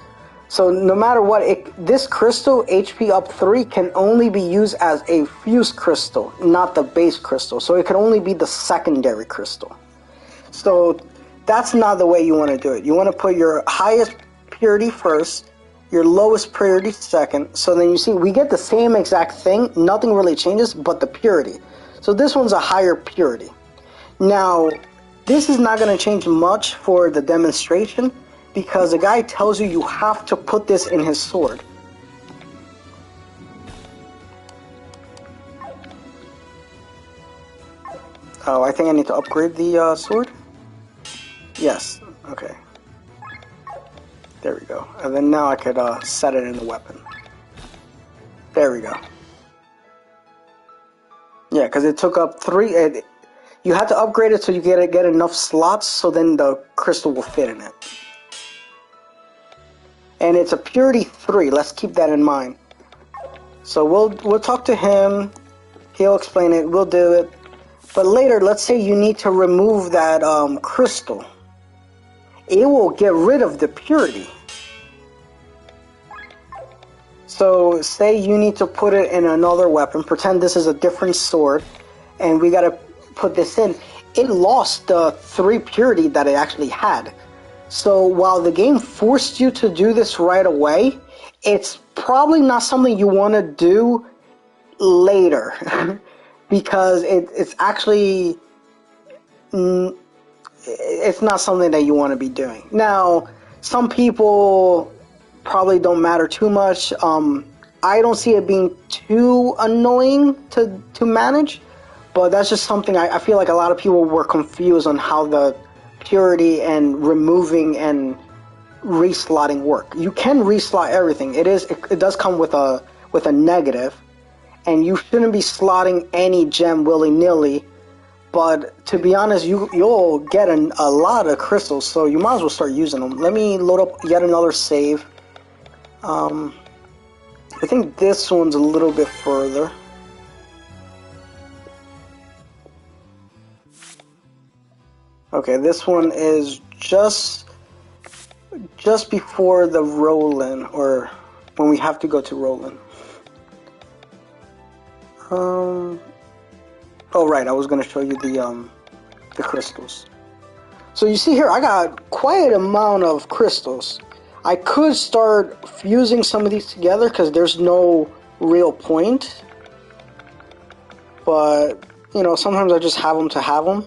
So no matter what, this crystal, HP up 3, can only be used as a fused crystal, not the base crystal. So it can only be the secondary crystal. So that's not the way you want to do it. You want to put your highest purity first, your lowest purity second. So then you see we get the same exact thing. Nothing really changes but the purity. So this one's a higher purity. Now, this is not going to change much for the demonstration because the guy tells you you have to put this in his sword. Oh, I think I need to upgrade the sword. Yes, okay. There we go. And then now I could set it in the weapon. There we go. Yeah, because it took up 3... you had to upgrade it so you get enough slots so then the crystal will fit in it. And it's a purity 3. Let's keep that in mind. So we'll talk to him. He'll explain it. We'll do it. But later, let's say you need to remove that crystal. It will get rid of the purity. So say you need to put it in another weapon. Pretend this is a different sword. And we got to put this in. It lost the 3 purity that it actually had. So while the game forced you to do this right away, it's probably not something you want to do later. Because it's actually... it's not something that you want to be doing. Now, some people probably don't matter too much. I don't see it being too annoying to manage, but that's just something I feel like a lot of people were confused on how the purity and removing and reslotting work. You can reslot everything. It does come with a negative, and you shouldn't be slotting any gem willy-nilly. But to be honest, you'll get a lot of crystals, so you might as well start using them. Let me load up yet another save. I think this one's a little bit further. Okay, this one is just before the roll-in, or when we have to go to roll-in. Oh right, I was going to show you the crystals. So you see here, I got quite an amount of crystals. I could start fusing some of these together because there's no real point. But, you know, sometimes I just have them to have them.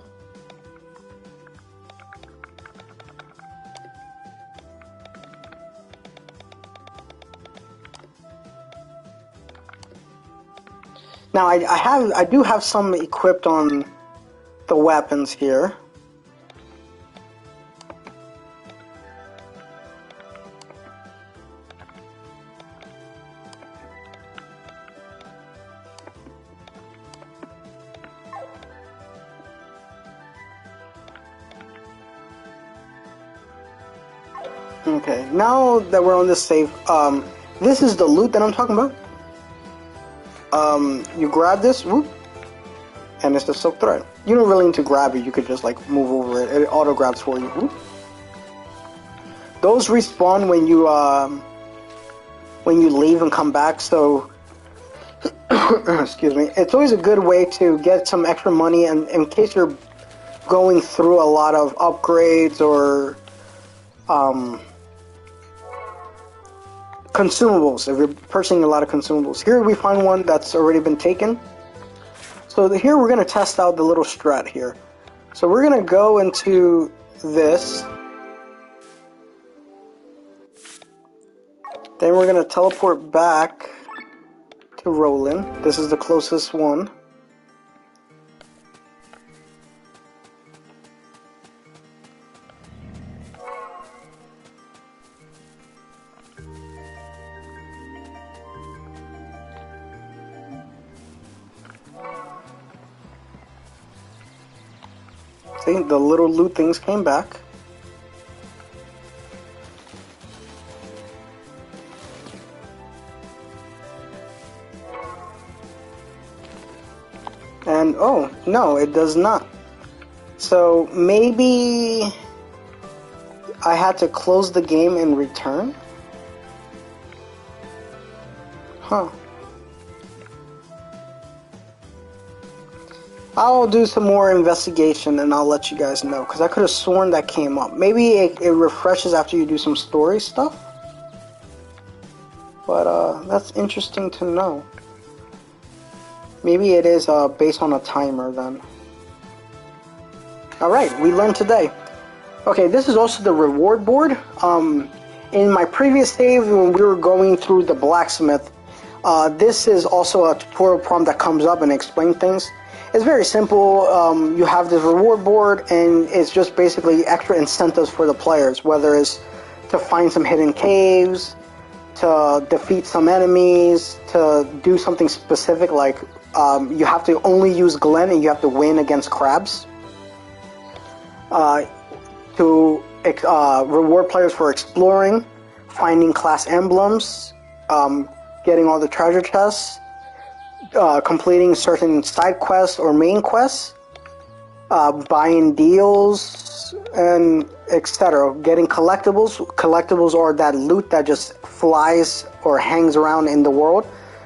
Now I do have some equipped on the weapons here. Okay, now that we're on this save, this is the loot that I'm talking about. You grab this, whoop, and it's the silk thread. You don't really need to grab it, you could just like move over it. It auto grabs for you. Whoop. Those respawn when you leave and come back, so excuse me. It's always a good way to get some extra money, and in case you're going through a lot of upgrades or consumables, if you're purchasing a lot of consumables. Here we find one that's already been taken. So here we're going to test out the little strat here. So we're going to go into this. Then we're going to teleport back to Roland. This is the closest one. See, the little loot things came back. And oh, no, it does not. So maybe I had to close the game and return? Huh. I'll do some more investigation and I'll let you guys know, because I could have sworn that came up. Maybe it refreshes after you do some story stuff. But that's interesting to know. Maybe it is based on a timer then. Alright, we learned today. Okay, this is also the reward board. In my previous save, when we were going through the blacksmith, this is also a tutorial prompt that comes up and explains things. It's very simple. You have this reward board, and it's just basically extra incentives for the players, whether it's to find some hidden caves, to defeat some enemies, to do something specific like you have to only use Glen and you have to win against crabs. To reward players for exploring, finding class emblems, getting all the treasure chests, completing certain side quests or main quests, buying deals, and etc. Getting collectibles. Collectibles are that loot that just flies or hangs around in the world.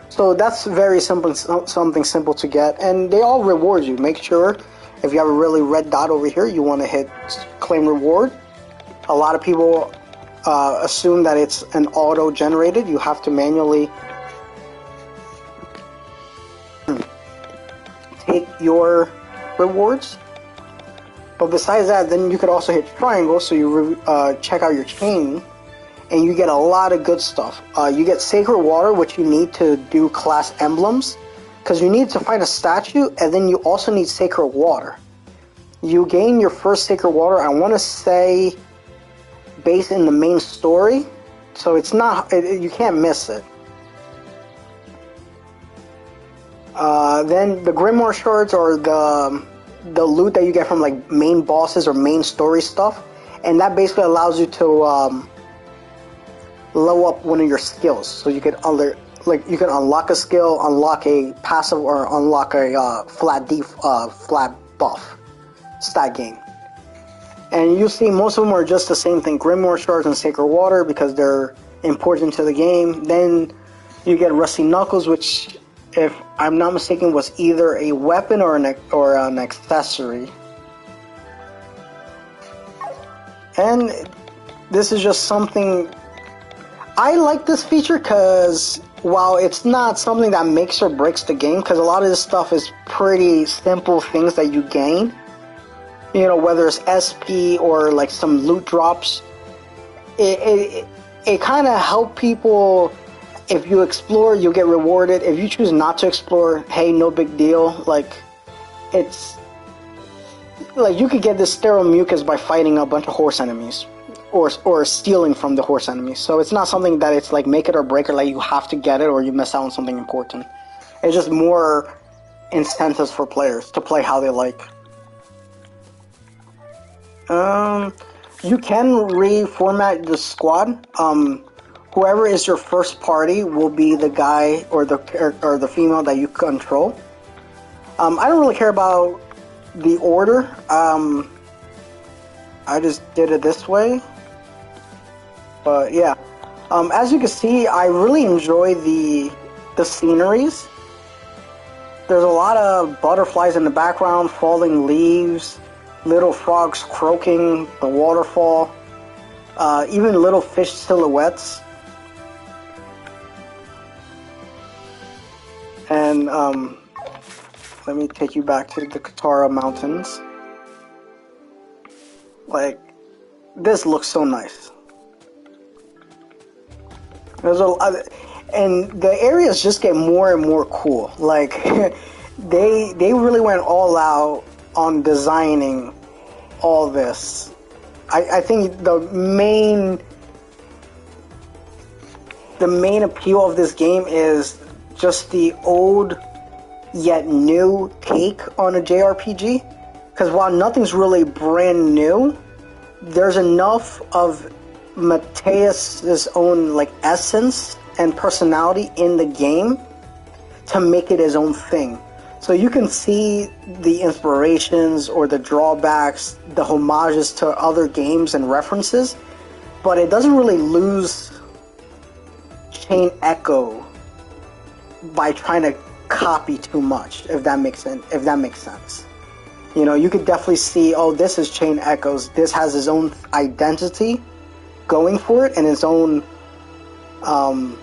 So that's very simple, something simple to get, and they all reward you. Make sure if you have a really red dot over here, you want to hit claim reward. A lot of people assume that it's an auto-generated. You have to manually take your rewards. But besides that, then you could also hit triangle, so you check out your chain, and you get a lot of good stuff. You get sacred water, which you need to do class emblems, because you need to find a statue, and then you also need sacred water. You gain your first sacred water, I want to say, based in the main story, so it's not, you can't miss it. Then the Grimoire shards are the loot that you get from like main bosses or main story stuff, and that basically allows you to level up one of your skills. So you could you can unlock a skill, unlock a passive, or unlock a flat buff stat gain. And you see most of them are just the same thing: Grimoire shards and sacred water, because they're important to the game. Then you get rusty knuckles, which, if I'm not mistaken, was either a weapon or an accessory. And this is just something I like this feature, because while it's not something that makes or breaks the game, because a lot of this stuff is pretty simple things that you gain, you know, whether it's SP or like some loot drops, it kind of helps people. If you explore, you'll get rewarded. If you choose not to explore, hey, no big deal. Like, it's like you could get this sterile mucus by fighting a bunch of horse enemies, or stealing from the horse enemies. So it's not something that it's like make it or break it, like you have to get it or you miss out on something important. It's just more incentives for players to play how they like. You can reformat the squad. Whoever is your first party will be the guy or the female that you control. I don't really care about the order. I just did it this way. But yeah, as you can see, I really enjoy the sceneries. There's a lot of butterflies in the background, falling leaves, little frogs croaking, the waterfall, even little fish silhouettes. And let me take you back to the Katara Mountains. Like, this looks so nice. And the areas just get more and more cool. Like, they really went all out on designing all this. I think the main appeal of this game is just the old yet new take on a JRPG. Because while nothing's really brand new, there's enough of Matthias' own like essence and personality in the game to make it his own thing. So you can see the inspirations or the drawbacks, the homages to other games and references, but it doesn't really lose chain echo by trying to copy too much, if that makes sense. You know, you could definitely see, oh, this is Chain Echoes. This has its own identity going for it, and its own. I'm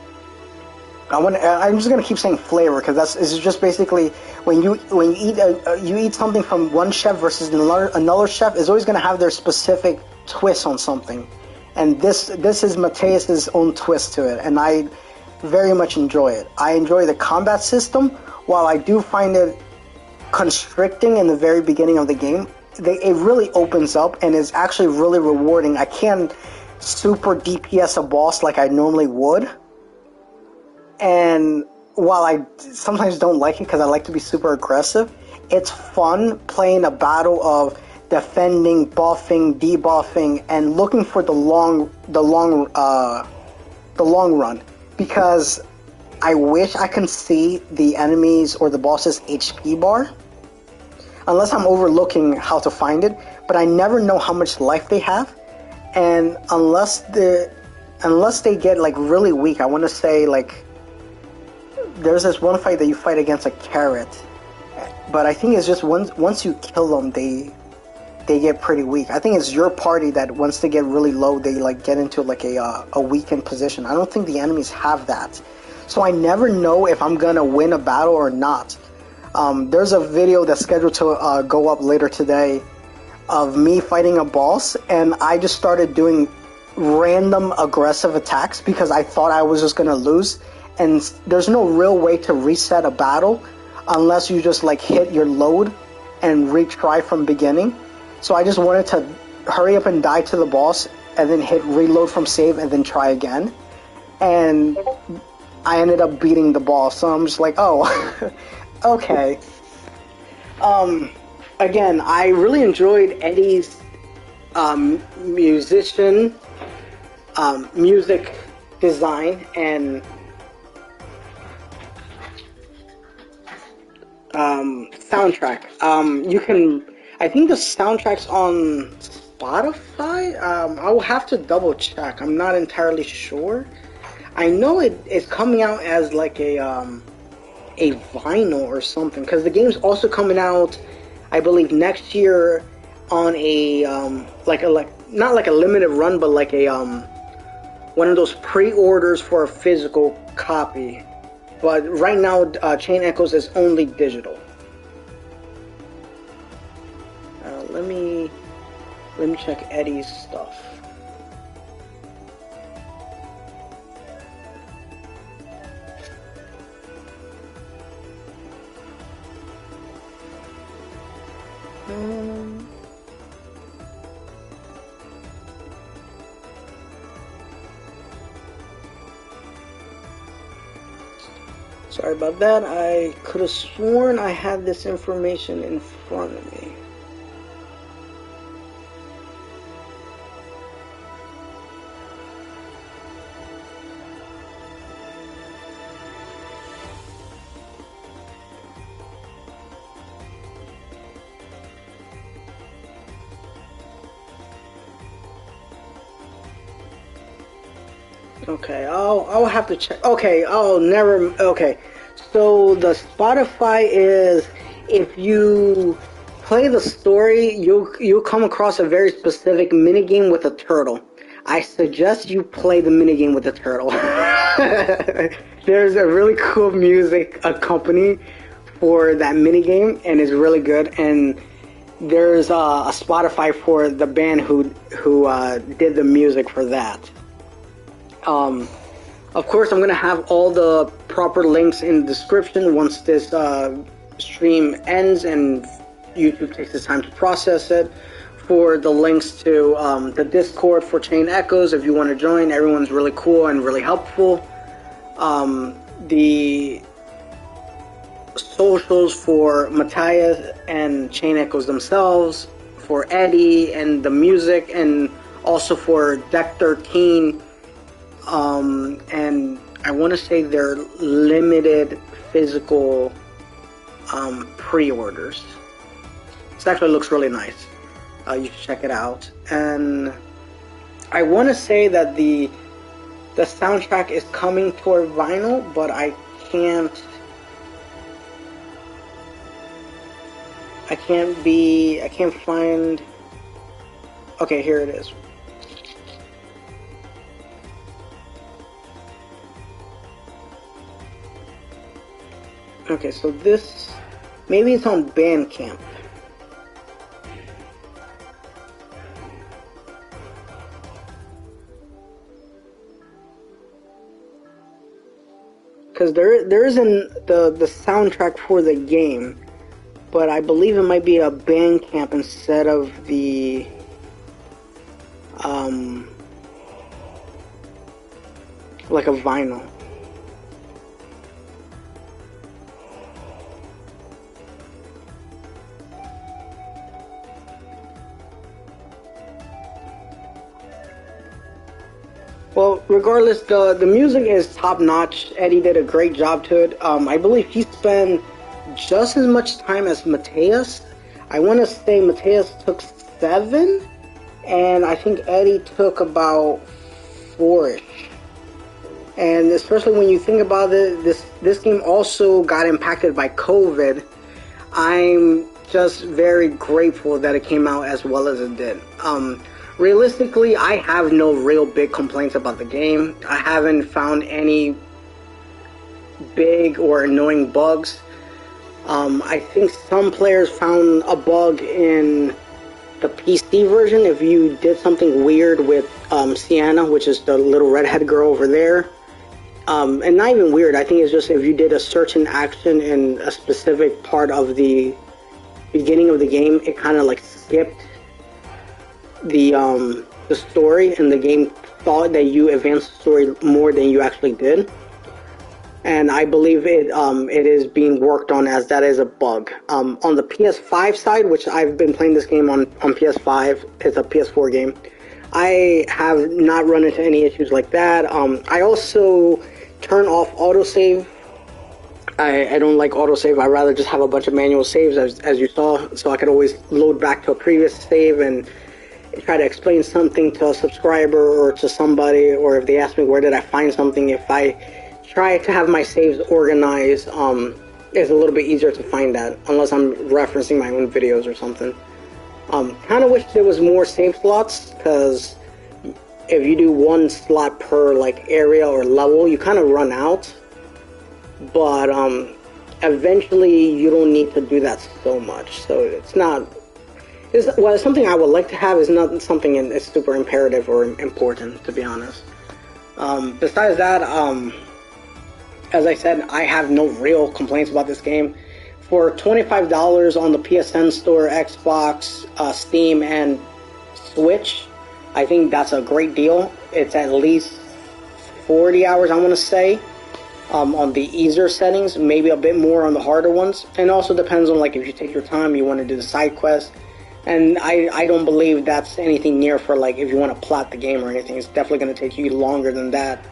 just gonna keep saying flavor, because it's just basically when you eat something from one chef versus another chef is always gonna have their specific twist on something, and this is Matthias's own twist to it, and I very much enjoy it. I enjoy the combat system, while I do find it constricting in the very beginning of the game. It really opens up and is actually really rewarding. I can't super DPS a boss like I normally would, and while I sometimes don't like it because I like to be super aggressive, it's fun playing a battle of defending, buffing, debuffing, and looking for the long run, because I wish I can see the enemies or the boss's HP bar, unless I'm overlooking how to find it, but I never know how much life they have, and unless they get like really weak. I want to say, like, there's this one fight that you fight against a carrot, but I think it's just once you kill them, they get pretty weak. I think it's your party that once they get really low, they like get into like a weakened position. I don't think the enemies have that, so I never know if I'm gonna win a battle or not. There's a video that's scheduled to go up later today of me fighting a boss, and I just started doing random aggressive attacks because I thought I was just gonna lose, and there's no real way to reset a battle unless you just like hit your load and retry from beginning. So I just wanted to hurry up and die to the boss and then hit reload from save and then try again, and I ended up beating the boss. So I'm just like, oh, okay. Again, I really enjoyed Eddie's music design and soundtrack. I think the soundtrack's on Spotify. I will have to double check. I'm not entirely sure. I know it's coming out as like a vinyl or something, because the game's also coming out, I believe, next year on a not like a limited run, but like a one of those pre-orders for a physical copy. But right now, Chain Echoes is only digital. Let me check Eddie's stuff. Sorry about that. I could have sworn I had this information in front of me. Okay, I'll have to check. Okay, okay. So the Spotify is, if you play the story, you'll come across a very specific minigame with a turtle. I suggest you play the minigame with the turtle. There's a really cool music company for that minigame, and it's really good. And there's a Spotify for the band who did the music for that. Of course, I'm going to have all the proper links in the description once this stream ends and YouTube takes its time to process it, for the links to the Discord for Chain Echoes if you want to join. Everyone's really cool and really helpful. The socials for Matthias and Chain Echoes themselves, for Eddie and the music, and also for Deck 13. And I want to say they're limited physical pre-orders. This actually looks really nice. You should check it out. And I want to say that the soundtrack is coming toward vinyl, but I can't I can't find... Okay, here it is. Okay, so this... Maybe it's on Bandcamp. Because there isn't the soundtrack for the game, but I believe it might be a Bandcamp instead of the like a vinyl. Well, regardless, the music is top notch. Eddie did a great job to it. I believe he spent just as much time as Matthias. I want to say Matthias took 7, and I think Eddie took about 4-ish. And especially when you think about it, this game also got impacted by COVID. I'm just very grateful that it came out as well as it did. Realistically, I have no real big complaints about the game. I haven't found any big or annoying bugs. I think some players found a bug in the PC version if you did something weird with Sienna, which is the little redhead girl over there. And not even weird, I think it's just if you did a certain action in a specific part of the beginning of the game, it kind of like skipped the story, and the game thought that you advanced the story more than you actually did. And I believe it is being worked on as that is a bug. On the PS5 side, which I've been playing this game on PS5, it's a PS4 game, I have not run into any issues like that. I also turn off autosave. I don't like autosave. I'd rather just have a bunch of manual saves, as you saw, so I could always load back to a previous save and try to explain something to a subscriber or to somebody, or if they ask me where did I find something, if I try to have my saves organized, it's a little bit easier to find that, unless I'm referencing my own videos or something. Kind of wish there was more save slots, because if you do one slot per like area or level, you kind of run out. But eventually you don't need to do that so much, so it's not... It's something I would like to have, is not something it's super imperative or important, to be honest. Besides that, as I said, I have no real complaints about this game. For $25 on the PSN store, Xbox, Steam, and Switch, I think that's a great deal. It's at least 40 hours, I want to say, on the easier settings, maybe a bit more on the harder ones. And also depends on, like, if you take your time, you want to do the side quest. And I don't believe that's anything near for, like, if you want to plot the game or anything. It's definitely going to take you longer than that.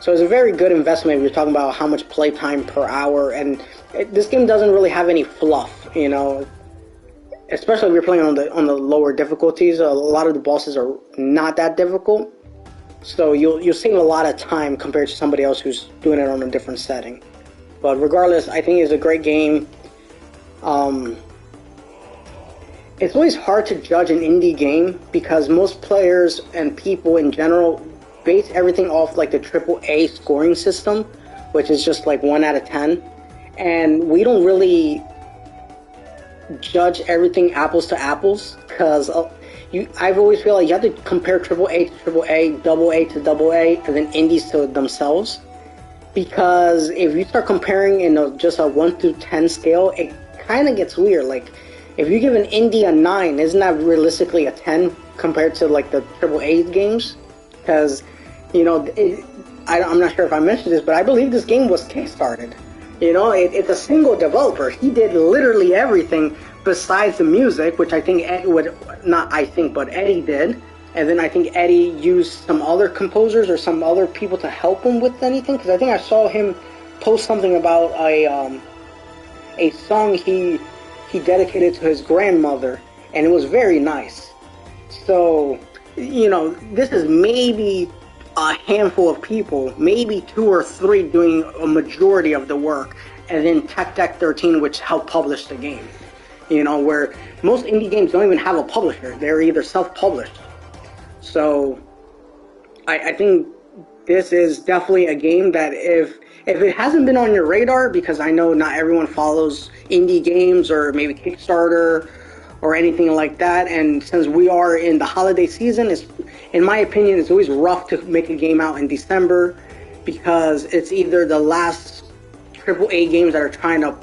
So it's a very good investment if you're talking about how much playtime per hour. And this game doesn't really have any fluff, you know. Especially if you're playing on the lower difficulties. A lot of the bosses are not that difficult. So you'll save a lot of time compared to somebody else who's doing it on a different setting. But regardless, I think it's a great game. It's always hard to judge an indie game because most players and people in general base everything off like the AAA scoring system, which is just like 1 out of 10. And we don't really judge everything apples to apples, because I've always feel like you have to compare AAA to AAA, AA to AA, and then indies to themselves. Because if you start comparing in just a 1 through 10 scale, it kind of gets weird. Like, if you give an indie a 9, isn't that realistically a 10 compared to like the AAA games? Because, you know, I'm not sure if I mentioned this, but I believe this game was kickstarted. You know, it's a single developer. He did literally everything besides the music, which I think Eddie did. And then I think Eddie used some other composers or some other people to help him with anything, because I think I saw him post something about a song he dedicated to his grandmother, and it was very nice. So, you know, this is maybe a handful of people, maybe 2 or 3 doing a majority of the work, and then Tech 13, which helped publish the game. You know, where most indie games don't even have a publisher. They're either self-published. So I think this is definitely a game that if it hasn't been on your radar, because I know not everyone follows indie games or maybe Kickstarter or anything like that, and since we are in the holiday season, it's, in my opinion, it's always rough to make a game out in December because it's either the last AAA games that are trying to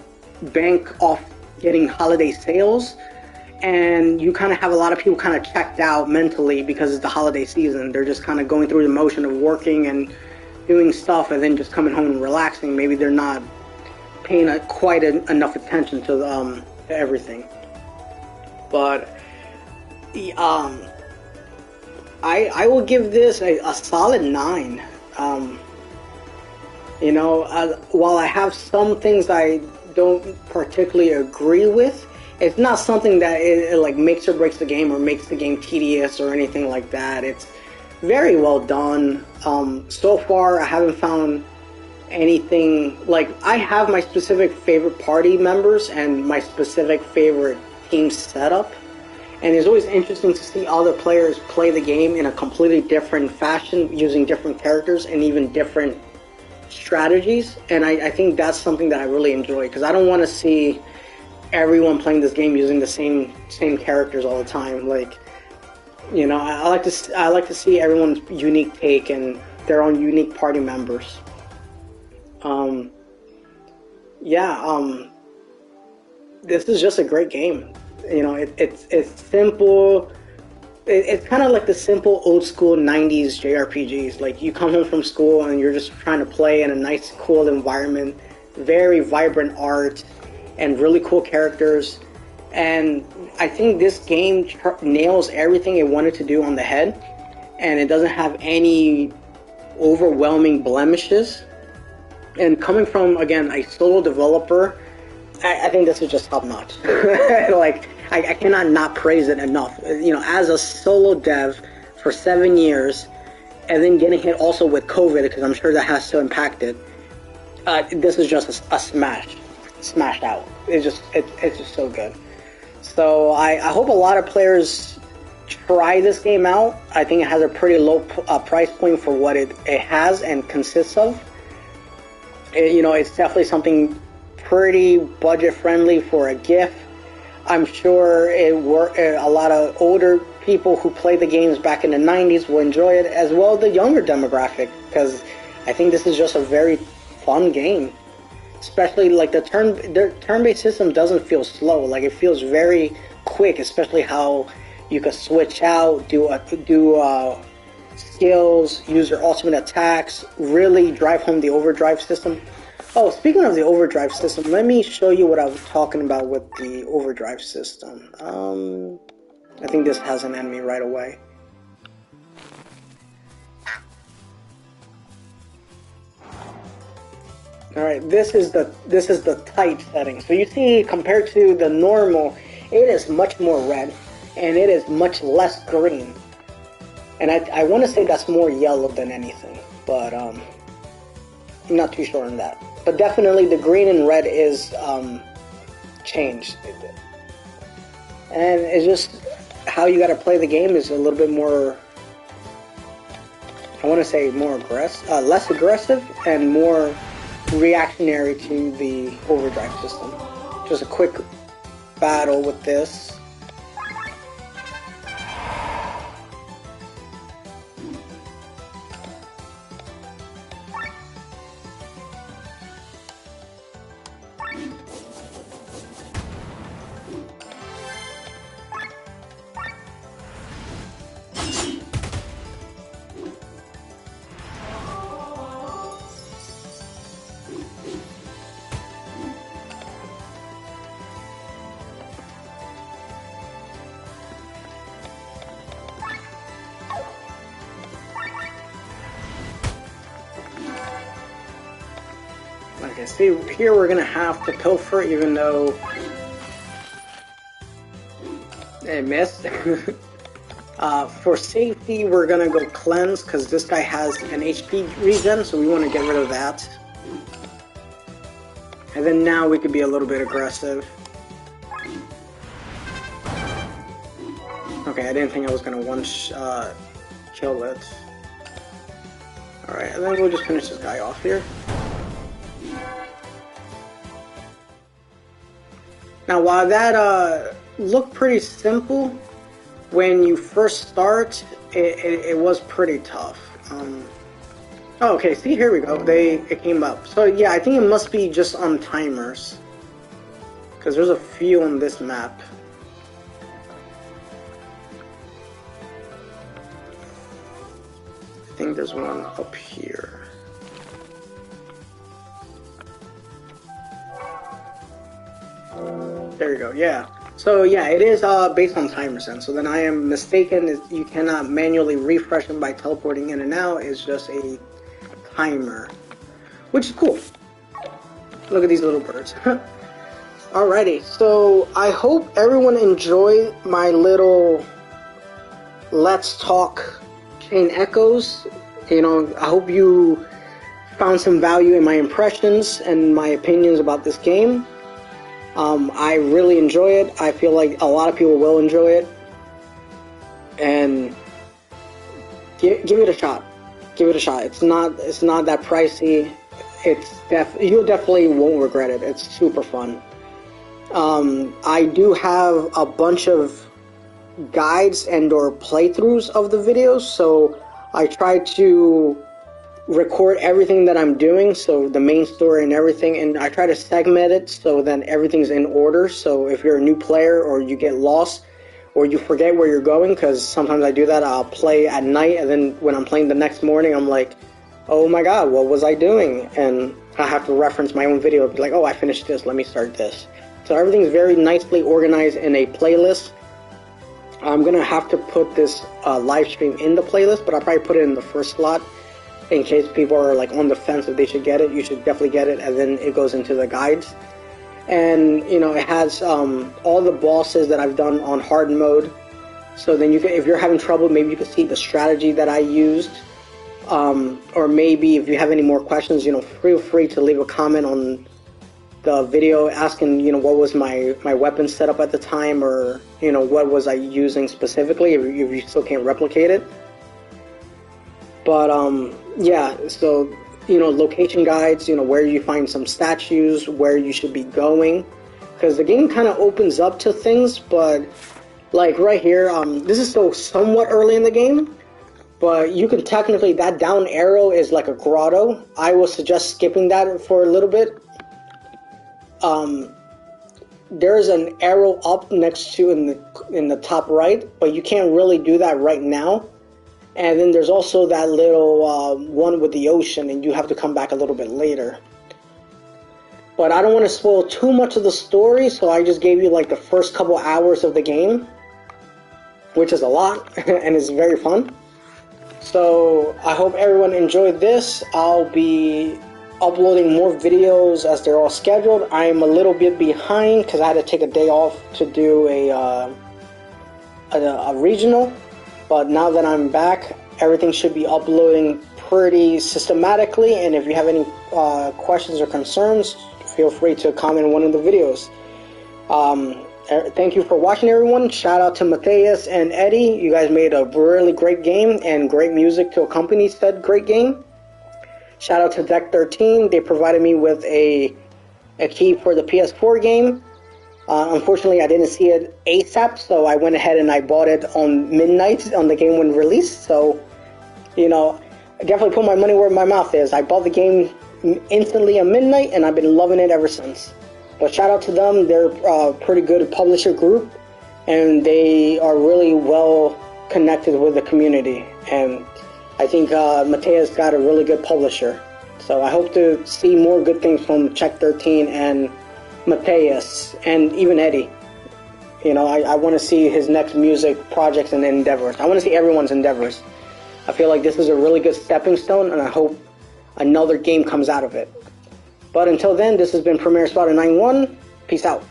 bank off getting holiday sales, and you kind of have a lot of people kind of checked out mentally because it's the holiday season. They're just kind of going through the motion of working and doing stuff and then just coming home and relaxing. Maybe they're not paying enough attention to everything. But I will give this a solid 9. You know, while I have some things I don't particularly agree with, it's not something that it like makes or breaks the game or makes the game tedious or anything like that. It's very well done. So far, I haven't found anything like, I have my specific favorite party members and my specific favorite team setup, and it's always interesting to see other players play the game in a completely different fashion, using different characters and even different strategies. And I think that's something that I really enjoy, because I don't want to see everyone playing this game using the same characters all the time. Like, you know, I like to see everyone's unique take and their own unique party members. This is just a great game. You know, it's simple. It's kind of like the simple old school 90s JRPGs. Like, you come home from school and you're just trying to play in a nice, cool environment, very vibrant art, and really cool characters. And I think this game nails everything it wanted to do on the head, and it doesn't have any overwhelming blemishes. And coming from, again, a solo developer, I think this is just top notch. Like, I cannot not praise it enough. You know, as a solo dev for 7 years, and then getting hit also with COVID, because I'm sure that has to impact it, this is just a smashed out. It's just so good. So I hope a lot of players try this game out. I think it has a pretty low price point for what it has and consists of. You know, it's definitely something pretty budget friendly for a gift. I'm sure a lot of older people who played the games back in the 90s will enjoy it, as well as the younger demographic, because I think this is just a very fun game. Especially like their turn-based system doesn't feel slow. Like, it feels very quick, especially how you can switch out, do skills, use your ultimate attacks, really drive home the overdrive system. Oh, speaking of the overdrive system, let me show you what I was talking about with the overdrive system. I think this has an enemy right away. Alright, this is the tight setting. So you see, compared to the normal, it is much more red, and it is much less green. And I want to say that's more yellow than anything, but I'm not too sure on that. But definitely the green and red is changed. And it's just how you gotta play the game is a little bit more, I want to say more less aggressive and more reactionary to the overdrive system. Just a quick battle with this. Okay, see, here we're gonna have to pilfer, even though it missed. For safety, we're gonna go cleanse, because this guy has an HP regen, so we want to get rid of that. And then now we could be a little bit aggressive. Okay, I didn't think I was gonna kill it. Alright, and then we'll just finish this guy off here. Now, while that looked pretty simple, when you first start, it was pretty tough. Oh, okay, see, here we go. It came up. So yeah, I think it must be just on timers, because there's a few on this map. I think there's one up here. There you go, yeah. So yeah, it is based on timers then. So then I am mistaken. You cannot manually refresh them by teleporting in and out. It's just a timer, which is cool. Look at these little birds. Alrighty, so I hope everyone enjoyed my little Let's Talk Chain Echoes. You know, I hope you found some value in my impressions and my opinions about this game. I really enjoy it. I feel like a lot of people will enjoy it. And give it a shot. Give it a shot. It's not that pricey. You definitely won't regret it. It's super fun. I do have a bunch of guides and or playthroughs of the videos, so I try to record everything that I'm doing, so the main story and everything, and I try to segment it so that everything's in order. So if you're a new player or you get lost or you forget where you're going, because sometimes I do that, I'll play at night and then when I'm playing the next morning I'm like, oh my god, what was I doing? And I have to reference my own video, be like, oh, I finished this, let me start this. So everything's very nicely organized in a playlist. I'm gonna have to put this live stream in the playlist, but I'll probably put it in the first slot in case people are like on the fence if they should get it. You should definitely get it, and then it goes into the guides. And you know, it has all the bosses that I've done on hard mode. So then you can, if you're having trouble, maybe you can see the strategy that I used. Or maybe if you have any more questions, you know, feel free to leave a comment on the video asking, you know, what was my weapon setup at the time, or you know, what was I using specifically, if you still can't replicate it. But yeah, so you know, location guides, you know, where you find some statues, where you should be going, because the game kind of opens up to things. But like right here, this is still somewhat early in the game, but you can technically, that down arrow is like a grotto. I will suggest skipping that for a little bit. There's an arrow up next to in the top right, but you can't really do that right now. And then there's also that little one with the ocean, and you have to come back a little bit later. But I don't want to spoil too much of the story, so I just gave you like the first couple hours of the game, which is a lot, and it's very fun. So I hope everyone enjoyed this. I'll be uploading more videos as they're all scheduled. I'm a little bit behind because I had to take a day off to do a regional. But now that I'm back, everything should be uploading pretty systematically. And if you have any questions or concerns, feel free to comment in one of the videos. Thank you for watching, everyone. Shout out to Matthias and Eddie. You guys made a really great game and great music to accompany said great game. Shout out to Deck 13. They provided me with a key for the PS4 game. Unfortunately, I didn't see it ASAP, so I went ahead and I bought it on midnight on the game when released. So, you know, I definitely put my money where my mouth is. I bought the game instantly at midnight, and I've been loving it ever since. But shout out to them. They're a pretty good publisher group, and they are really well connected with the community. And I think Matthias got a really good publisher. So I hope to see more good things from Check 13 and Matthias, and even Eddie. You know, I want to see his next music projects and endeavors. I want to see everyone's endeavors. I feel like this is a really good stepping stone, and I hope another game comes out of it. But until then, this has been Premier Spotter 91. Peace out.